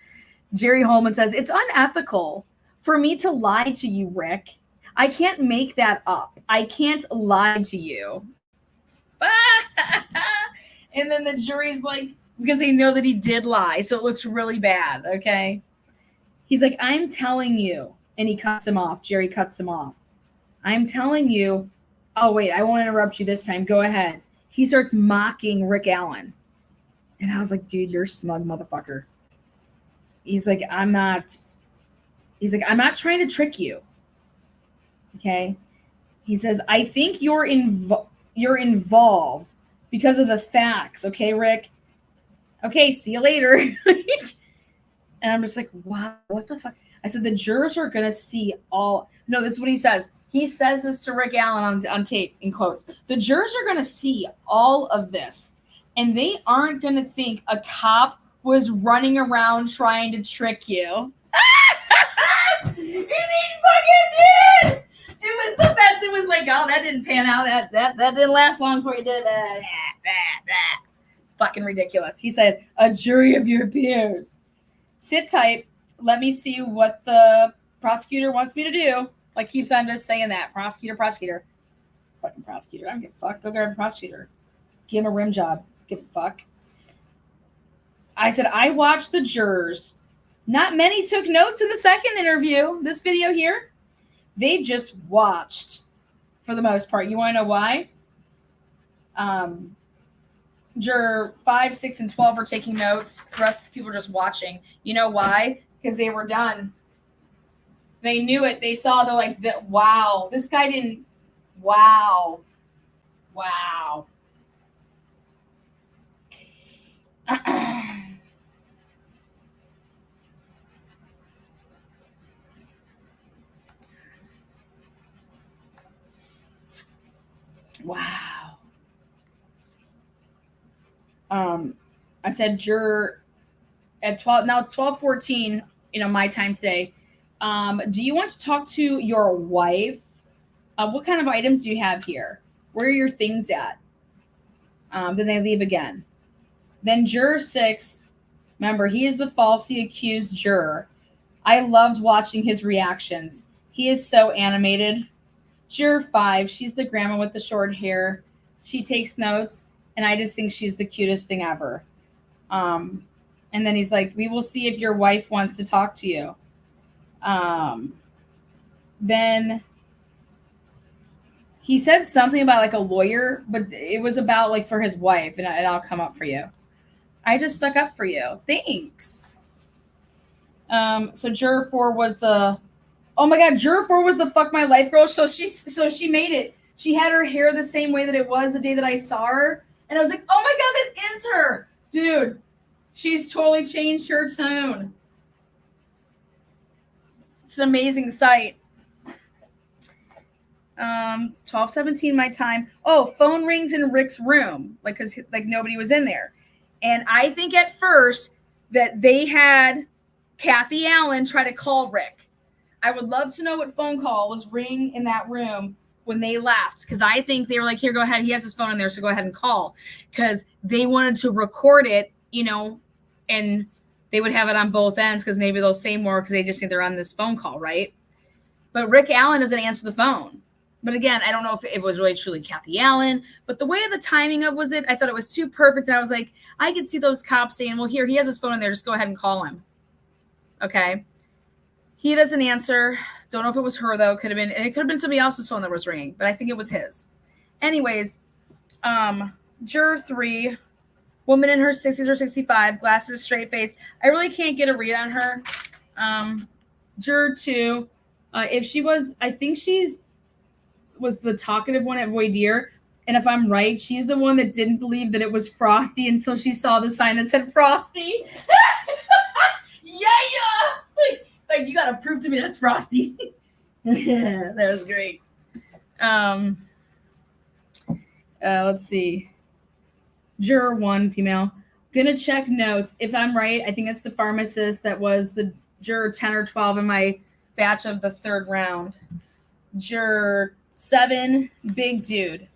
Jerry Holman says it's unethical for me to lie to you, Rick. I can't make that up. I can't lie to you. And then the jury's like, because they know that he did lie, so it looks really bad. Okay. He's like, I'm telling you, and he cuts him off. Jerry cuts him off. I'm telling you. Oh wait, I won't interrupt you this time. Go ahead. He starts mocking Rick Allen, and I was like, dude, you're a smug motherfucker. He's like, I'm not trying to trick you. Okay. He says, I think you're involved because of the facts. Okay, Rick. Okay, see you later. And I'm just like, wow, what the fuck? I said, the jurors are going to see all. No, this is what he says. He says this to Rick Allen on tape, in quotes. The jurors are going to see all of this, and they aren't going to think a cop was running around trying to trick you. And he fucking did. It was the best. It was like, oh, that didn't pan out. That didn't last long before you did that. Fucking ridiculous. He said, a jury of your peers. Sit tight. Let me see what the prosecutor wants me to do. Like, keeps on just saying that. Prosecutor. Fucking prosecutor. I don't give a fuck. Go grab a prosecutor. Give him a rim job. Give a fuck. I said, I watched the jurors. Not many took notes in the second interview. This video here. They just watched for the most part. You want to know why? Juror 5, 6, and 12 are taking notes. The rest of the people are just watching. You know why? Because they were done. They knew it. They saw, they're like, wow, this guy didn't, wow. Wow. Wow. I said juror at 12. Now it's 12:14. My time today. Do you want to talk to your wife? What kind of items do you have here? Where are your things at? Then they leave again. Then juror 6. Remember, he is the falsely accused juror. I loved watching his reactions. He is so animated. Juror 5, she's the grandma with the short hair. She takes notes, and I just think she's the cutest thing ever. And then he's like, we will see if your wife wants to talk to you. Then he said something about like a lawyer, but it was about like for his wife, and I'll come up for you. I just stuck up for you. Thanks. So juror 4 was the, oh my god, juror 4 was the fuck my life girl. So she made it. She had her hair the same way that it was the day that I saw her, and I was like, oh my god, that is her, dude. She's totally changed her tone. It's an amazing sight. 12:17 my time. Oh, phone rings in Rick's room, like, because like nobody was in there, and I think at first that they had Kathy Allen try to call Rick. I would love to know what phone call was ringing in that room when they left, because I think they were like, here, go ahead. He has his phone in there, so go ahead and call, because they wanted to record it, you know, and they would have it on both ends, because maybe they'll say more because they just think they're on this phone call, right? But Rick Allen doesn't answer the phone. But again, I don't know if it was really truly Kathy Allen, but the way the timing of was it, I thought it was too perfect. And I was like, I could see those cops saying, well, here, he has his phone in there. Just go ahead and call him. Okay. He doesn't answer. Don't know if it was her, though. Could have been, and it could have been somebody else's phone that was ringing, but I think it was his. Anyways, juror 3, woman in her 60s or 65, glasses, straight face. I really can't get a read on her. Juror 2, if she was, I think was the talkative one at voir dire. And if I'm right, she's the one that didn't believe that it was Frosty until she saw the sign that said Frosty. Yeah. Like, you got to prove to me that's Frosty. That was great. Let's see. Juror 1, female. Gonna check notes. If I'm right, I think it's the pharmacist that was the juror 10 or 12 in my batch of the third round. Juror 7, big dude.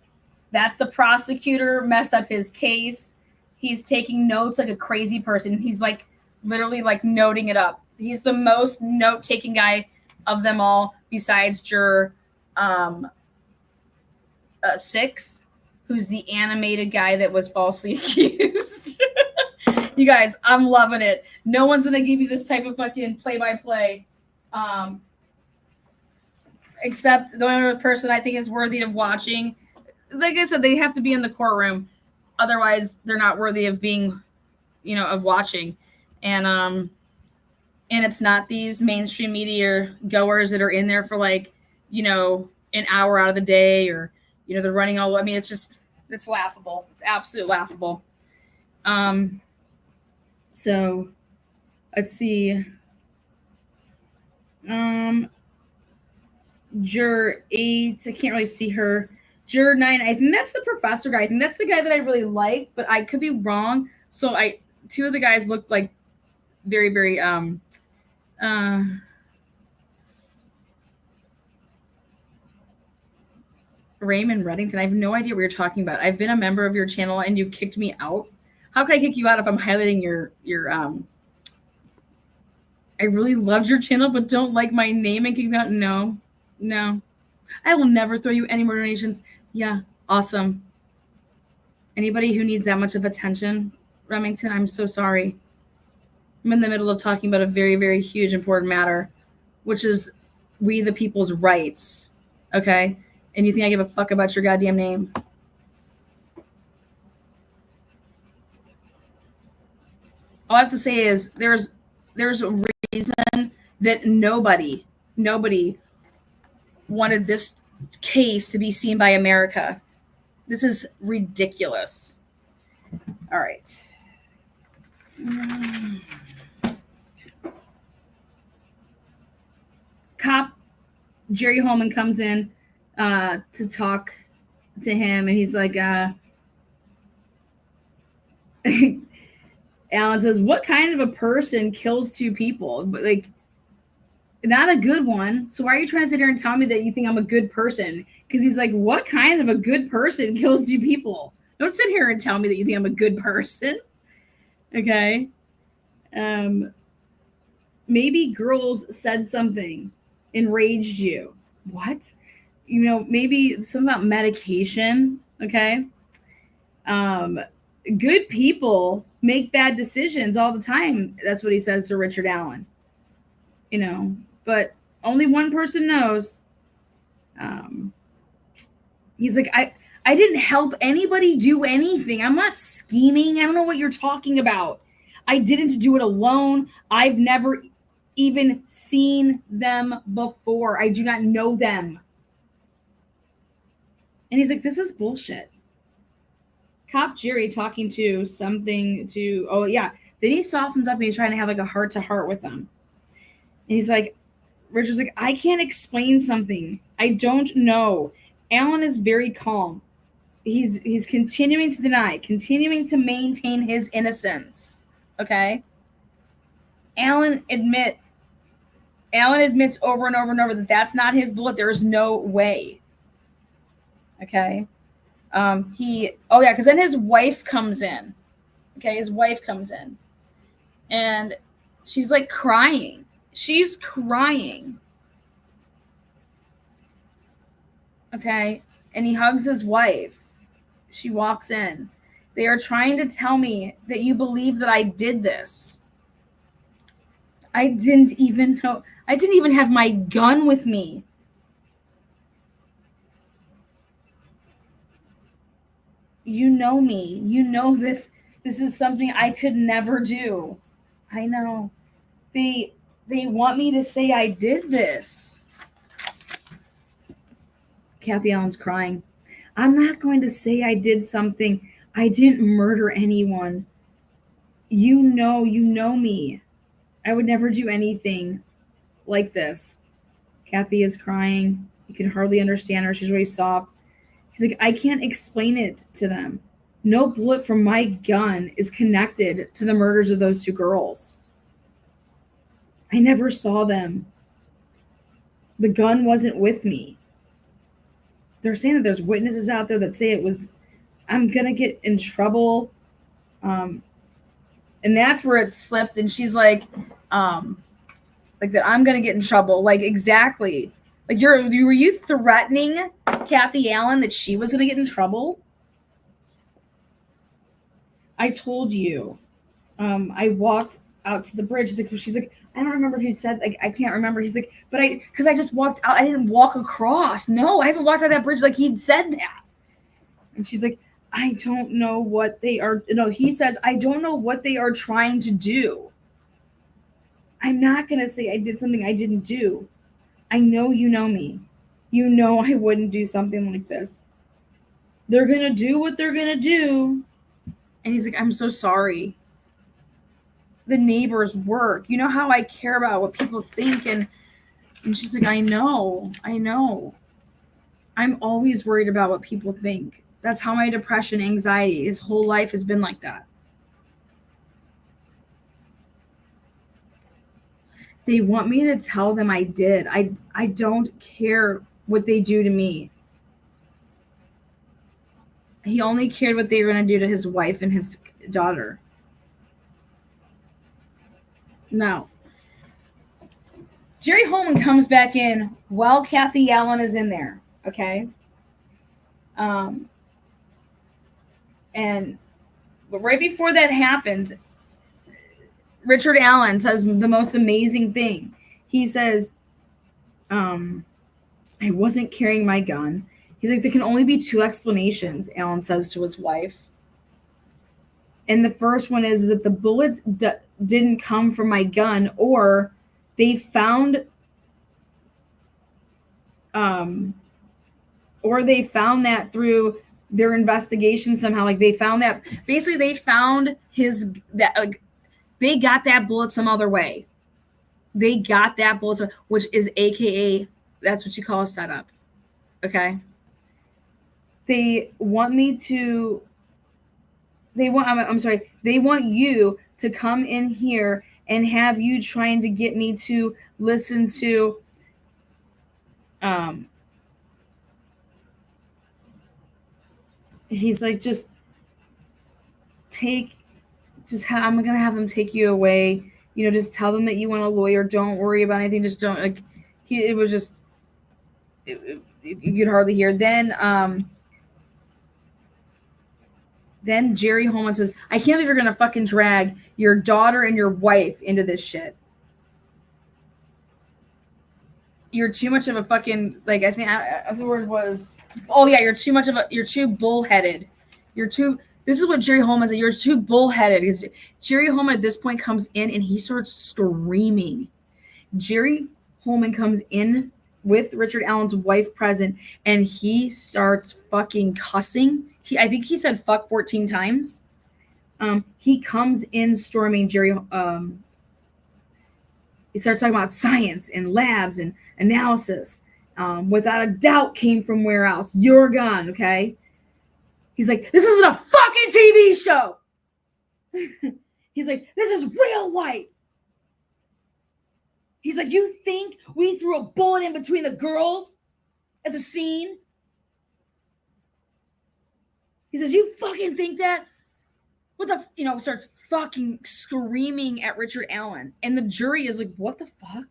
That's the prosecutor, messed up his case. He's taking notes like a crazy person. He's like literally like noting it up. He's the most note-taking guy of them all, besides juror 6, who's the animated guy that was falsely accused. You guys, I'm loving it. No one's gonna give you this type of fucking play-by-play. Except the only other person I think is worthy of watching. Like I said, they have to be in the courtroom. Otherwise, they're not worthy of being, you know, of watching. And it's not these mainstream media goers that are in there for like, you know, an hour out of the day, or, you know, they're running all, I mean, it's laughable. It's absolutely laughable. So let's see. Juror 8, I can't really see her. Juror 9, I think that's the professor guy. I think that's the guy that I really liked, but I could be wrong. So two of the guys looked like very, very Raymond Reddington. I have no idea what you're talking about. I've been a member of your channel and you kicked me out. How can I kick you out if I'm highlighting your I really loved your channel, but don't like my name and kick me out? No. I will never throw you any more donations. Yeah, awesome. Anybody who needs that much of attention, Remington, I'm so sorry. I'm in the middle of talking about a very, very huge, important matter, which is we the people's rights, okay? And you think I give a fuck about your goddamn name? All I have to say is there's a reason that nobody wanted this case to be seen by America. This is ridiculous. All right. Cop Jerry Holman comes in to talk to him, and he's like, Alan says, what kind of a person kills 2 people? But like, not a good one. So why are you trying to sit here and tell me that you think I'm a good person? Because he's like, what kind of a good person kills 2 people? Don't sit here and tell me that you think I'm a good person. Okay. Maybe girls said something enraged you. What? You know, maybe something about medication. Okay. Good people make bad decisions all the time. That's what he says to Richard Allen. You know, but only one person knows. He's like, I didn't help anybody do anything. I'm not scheming. I don't know what you're talking about. I didn't do it alone. I've never. even seen them before. I do not know them. And he's like, this is bullshit. Cop Jerry talking to something to, oh yeah. Then he softens up and he's trying to have like a heart-to-heart with them. And he's like, Richard's like, I can't explain something. I don't know. Alan is very calm. He's continuing to deny, continuing to maintain his innocence. Okay? Alan admits over and over and over that that's not his bullet. There is no way. Okay? Because then his wife comes in. Okay, his wife comes in. And she's like crying. She's crying. Okay? And he hugs his wife. She walks in. They are trying to tell me that you believe that I did this. I didn't even know. I didn't even have my gun with me. You know me. You know this. This is something I could never do. I know. They want me to say I did this. Kathy Allen's crying. I'm not going to say I did something. I didn't murder anyone. You know me. I would never do anything like this. Kathy is crying. You can hardly understand her. She's really soft. He's like, I can't explain it to them. No bullet from my gun is connected to the murders of those two girls. I never saw them. The gun wasn't with me. They're saying that there's witnesses out there that say it was, I'm going to get in trouble. And that's where it slipped. And she's like that I'm going to get in trouble. Like, exactly. Like, were you threatening Kathy Allen that she was going to get in trouble? I told you. I walked out to the bridge. She's like, I don't remember if you said, like, I can't remember. He's like, because I just walked out. I didn't walk across. No, I haven't walked out that bridge like he'd said that. And she's like, I don't know what they are. No, he says, I don't know what they are trying to do. I'm not going to say I did something I didn't do. I know you know me. You know I wouldn't do something like this. They're going to do what they're going to do. And he's like, I'm so sorry. The neighbors work. You know how I care about what people think. And she's like, I know. I'm always worried about what people think. That's how my depression, anxiety, his whole life has been like that. They want me to tell them I did. I don't care what they do to me. He only cared what they were going to do to his wife and his daughter. No. Jerry Holman comes back in while Kathy Allen is in there. Okay. But right before that happens, Richard Allen says the most amazing thing. He says, I wasn't carrying my gun. He's like, there can only be two explanations, Allen says to his wife. And the first one is that the bullet didn't come from my gun, or they found that through their investigation somehow. Like, they found that, basically they found they got that bullet some other way. They got that bullet, which is AKA, that's what you call a setup. Okay. They want you to come in here and have you trying to get me to listen to he's like, I'm gonna have them take you away. You know, just tell them that you want a lawyer. Don't worry about anything. Just don't, like, it was just, you could hardly hear. Then Jerry Holman says, I can't believe you're going to fucking drag your daughter and your wife into this shit. You're too much of a fucking, like, I think the word was, oh yeah, you're too bullheaded. This is what Jerry Holman said, you're too bullheaded. Jerry Holman at this point comes in and he starts screaming. Jerry Holman comes in with Richard Allen's wife present, and he starts fucking cussing. I think he said fuck 14 times. He comes in storming Jerry. He starts talking about science and labs and analysis. Without a doubt, came from where else? Your gun, okay? He's like, this isn't a fucking TV show. He's like, this is real life. He's like, you think we threw a bullet in between the girls at the scene? He says, you fucking think that? What the, starts fucking screaming at Richard Allen. And the jury is like, what the fuck?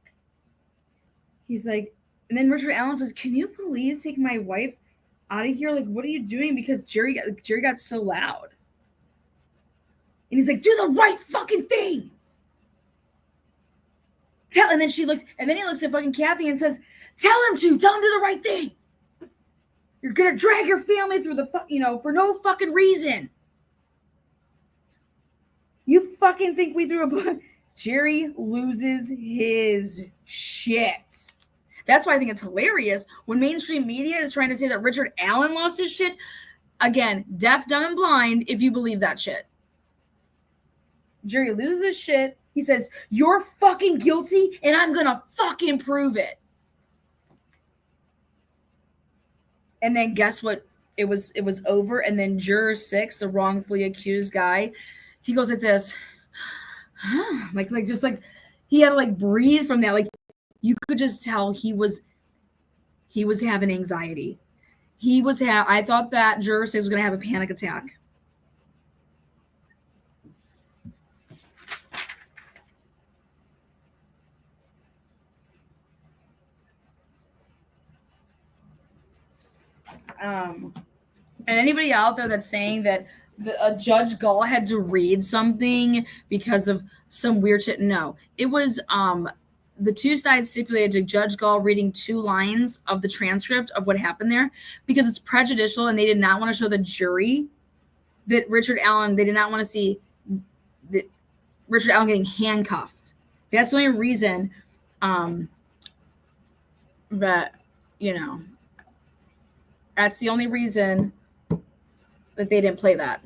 He's like, and then Richard Allen says, can you please take my wife out of here? Like, what are you doing? Because Jerry got so loud. And he's like, do the right fucking thing. And then he looks at fucking Kathy and says, tell him to do the right thing. You're going to drag your family through for no fucking reason. You fucking think we threw a bullet? Jerry loses his shit. That's why I think it's hilarious when mainstream media is trying to say that Richard Allen lost his shit. Again, deaf, dumb, and blind if you believe that shit. Jerry loses his shit. He says, you're fucking guilty and I'm going to fucking prove it. And then guess what? It was over. And then juror 6, the wrongfully accused guy, he goes like this, like he had to like breathe from that. Like you could just tell he was having anxiety. I thought that juror 6 was going to have a panic attack. And anybody out there that's saying that a Judge Gall had to read something because of some weird shit, no. It was the two sides stipulated to Judge Gall reading 2 lines of the transcript of what happened there because it's prejudicial and they did not want to show the jury that Richard Allen, they did not want to see that Richard Allen getting handcuffed. That's the only reason that, that's the only reason that they didn't play that.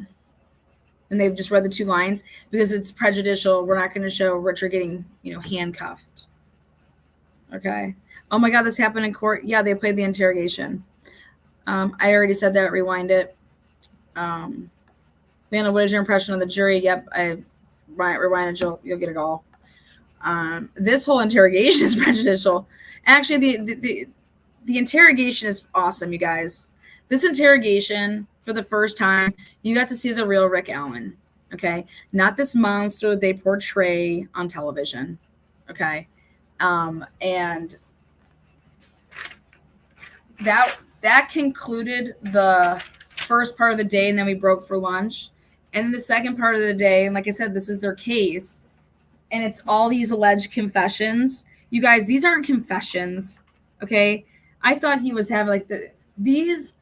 And they've just read the 2 lines because it's prejudicial. We're not going to show Richard getting, handcuffed. Okay. Oh my God, this happened in court. Yeah, they played the interrogation. I already said that. Rewind it. Vanna, what is your impression of the jury? Yep, I rewind it. You'll get it all. This whole interrogation is prejudicial. Actually, the interrogation is awesome, you guys. This interrogation, for the first time, you got to see the real Rick Allen, okay? Not this monster they portray on television, okay? And that concluded the first part of the day, and then we broke for lunch. And then the second part of the day, and like I said, this is their case, and it's all these alleged confessions. You guys, these aren't confessions, okay? I thought he was having these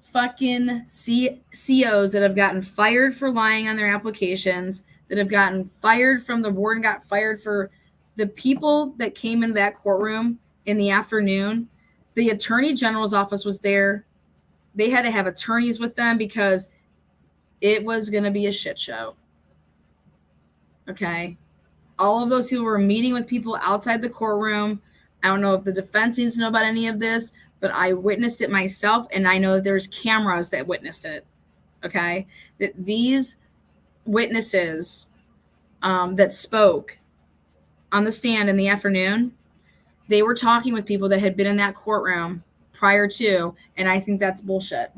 fucking COs that have gotten fired for lying on their applications, that have gotten fired from the warden, got fired for the people that came into that courtroom in the afternoon. The attorney general's office was there. They had to have attorneys with them because it was going to be a shit show. Okay. All of those people were meeting with people outside the courtroom. I don't know if the defense needs to know about any of this, but I witnessed it myself, and I know there's cameras that witnessed it, okay? That these witnesses that spoke on the stand in the afternoon, they were talking with people that had been in that courtroom prior to, and I think that's bullshit.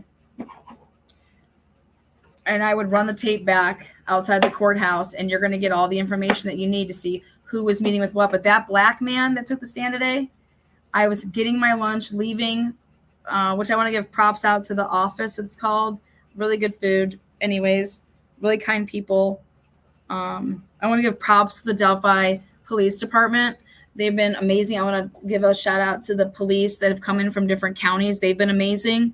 And I would run the tape back outside the courthouse, and you're going to get all the information that you need to see who was meeting with what. But that black man that took the stand today, I was getting my lunch, leaving, which I want to give props out to the office, it's called. Really good food. Anyways, really kind people. I want to give props to the Delphi Police Department. They've been amazing. I want to give a shout out to the police that have come in from different counties. They've been amazing.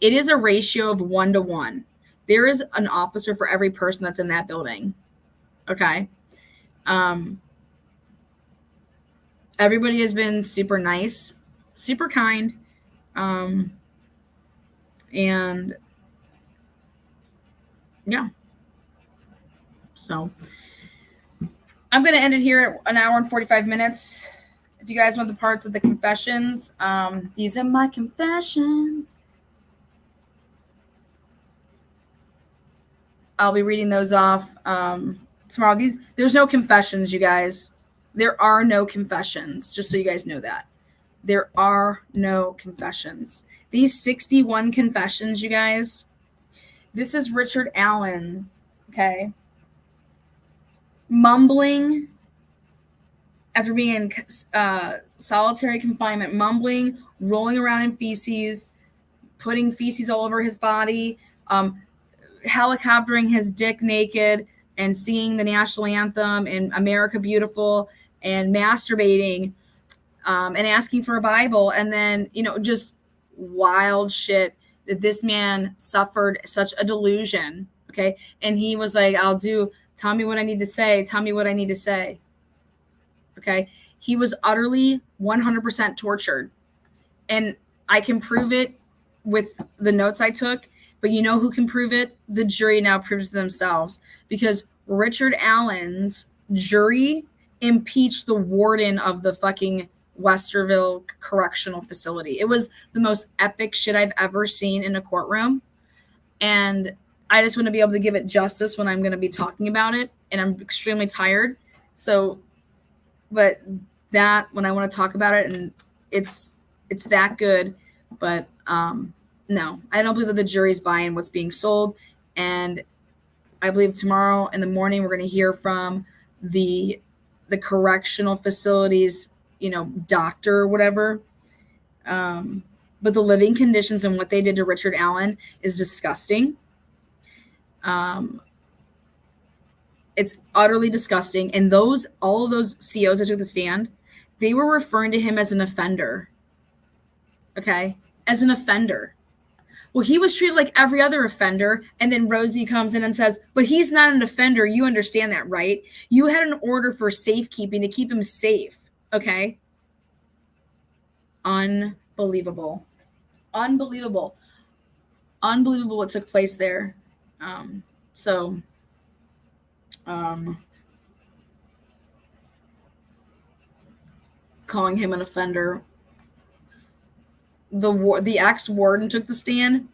It is a ratio of 1 to 1. There is an officer for every person that's in that building. Okay. everybody has been super nice, super kind. And yeah. So I'm going to end it here at 1 hour and 45 minutes. If you guys want the parts of the confessions, these are my confessions. I'll be reading those off tomorrow. There's no confessions, you guys. There are no confessions, just so you guys know that. There are no confessions. These 61 confessions, you guys, this is Richard Allen, okay? Mumbling after being in solitary confinement, mumbling, rolling around in feces, putting feces all over his body, helicoptering his dick naked and singing the national anthem and America Beautiful and masturbating and asking for a Bible. And then, just wild shit that this man suffered such a delusion. Okay. And he was like, tell me what I need to say. Tell me what I need to say. Okay. He was utterly 100% tortured. And I can prove it with the notes I took. But you know who can prove it? The jury now proves it themselves, because Richard Allen's jury impeached the warden of the fucking Westerville Correctional Facility. It was the most epic shit I've ever seen in a courtroom. And I just want to be able to give it justice when I'm going to be talking about it. And I'm extremely tired. So, but that, when I want to talk about it, and it's that good. But, no, I don't believe that the jury's buying what's being sold. And I believe tomorrow in the morning we're going to hear from the correctional facilities, doctor or whatever. But the living conditions and what they did to Richard Allen is disgusting. It's utterly disgusting. And all of those COs that took the stand, they were referring to him as an offender. Okay? As an offender. Well, he was treated like every other offender. And then Rosie comes in and says, but he's not an offender. You understand that, right? You had an order for safekeeping to keep him safe. Okay? Unbelievable. Unbelievable what took place there. Calling him an offender. The ex-warden took the stand.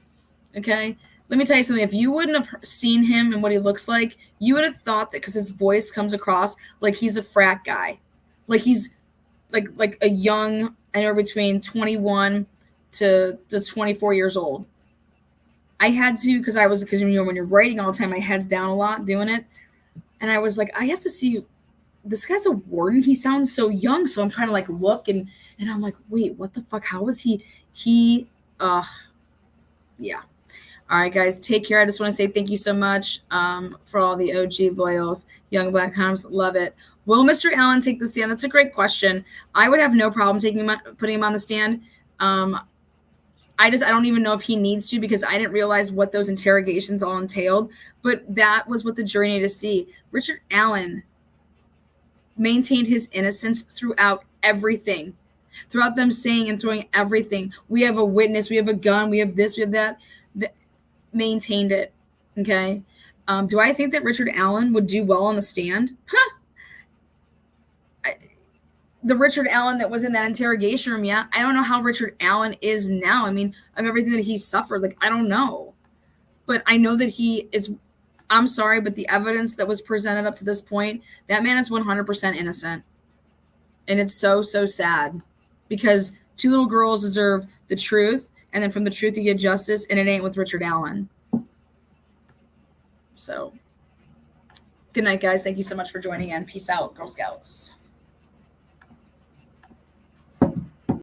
Okay, let me tell you something. If you wouldn't have seen him and what he looks like, you would have thought that because his voice comes across like he's a frat guy, like he's like a young, anywhere between 21 to 24 years old. I had to, because when you're writing all the time, my head's down a lot doing it, and I was like, I have to see. This guy's a warden. He sounds so young. So I'm trying to look and I'm like, wait, what the fuck? How was he? Yeah. All right, guys, take care. I just want to say thank you so much for all the OG loyals. Young Black Homes, love it. Will Mr. Allen take the stand? That's a great question. I would have no problem putting him on the stand. I don't even know if he needs to, because I didn't realize what those interrogations all entailed. But that was what the jury needed to see. Richard Allen maintained his innocence throughout everything, throughout them saying and throwing everything. We have a witness, we have a gun, we have this, we have that. Maintained it. Okay. Do I think that Richard Allen would do well on the stand? The Richard Allen that was in that interrogation room, yeah. I don't know how Richard Allen is now. I mean, of everything that he suffered, I don't know. But I know that he is. I'm sorry, but the evidence that was presented up to this point, that man is 100% innocent. And it's so, so sad, because two little girls deserve the truth, and then from the truth you get justice, and it ain't with Richard Allen. So, good night, guys. Thank you so much for joining in. Peace out, Girl Scouts.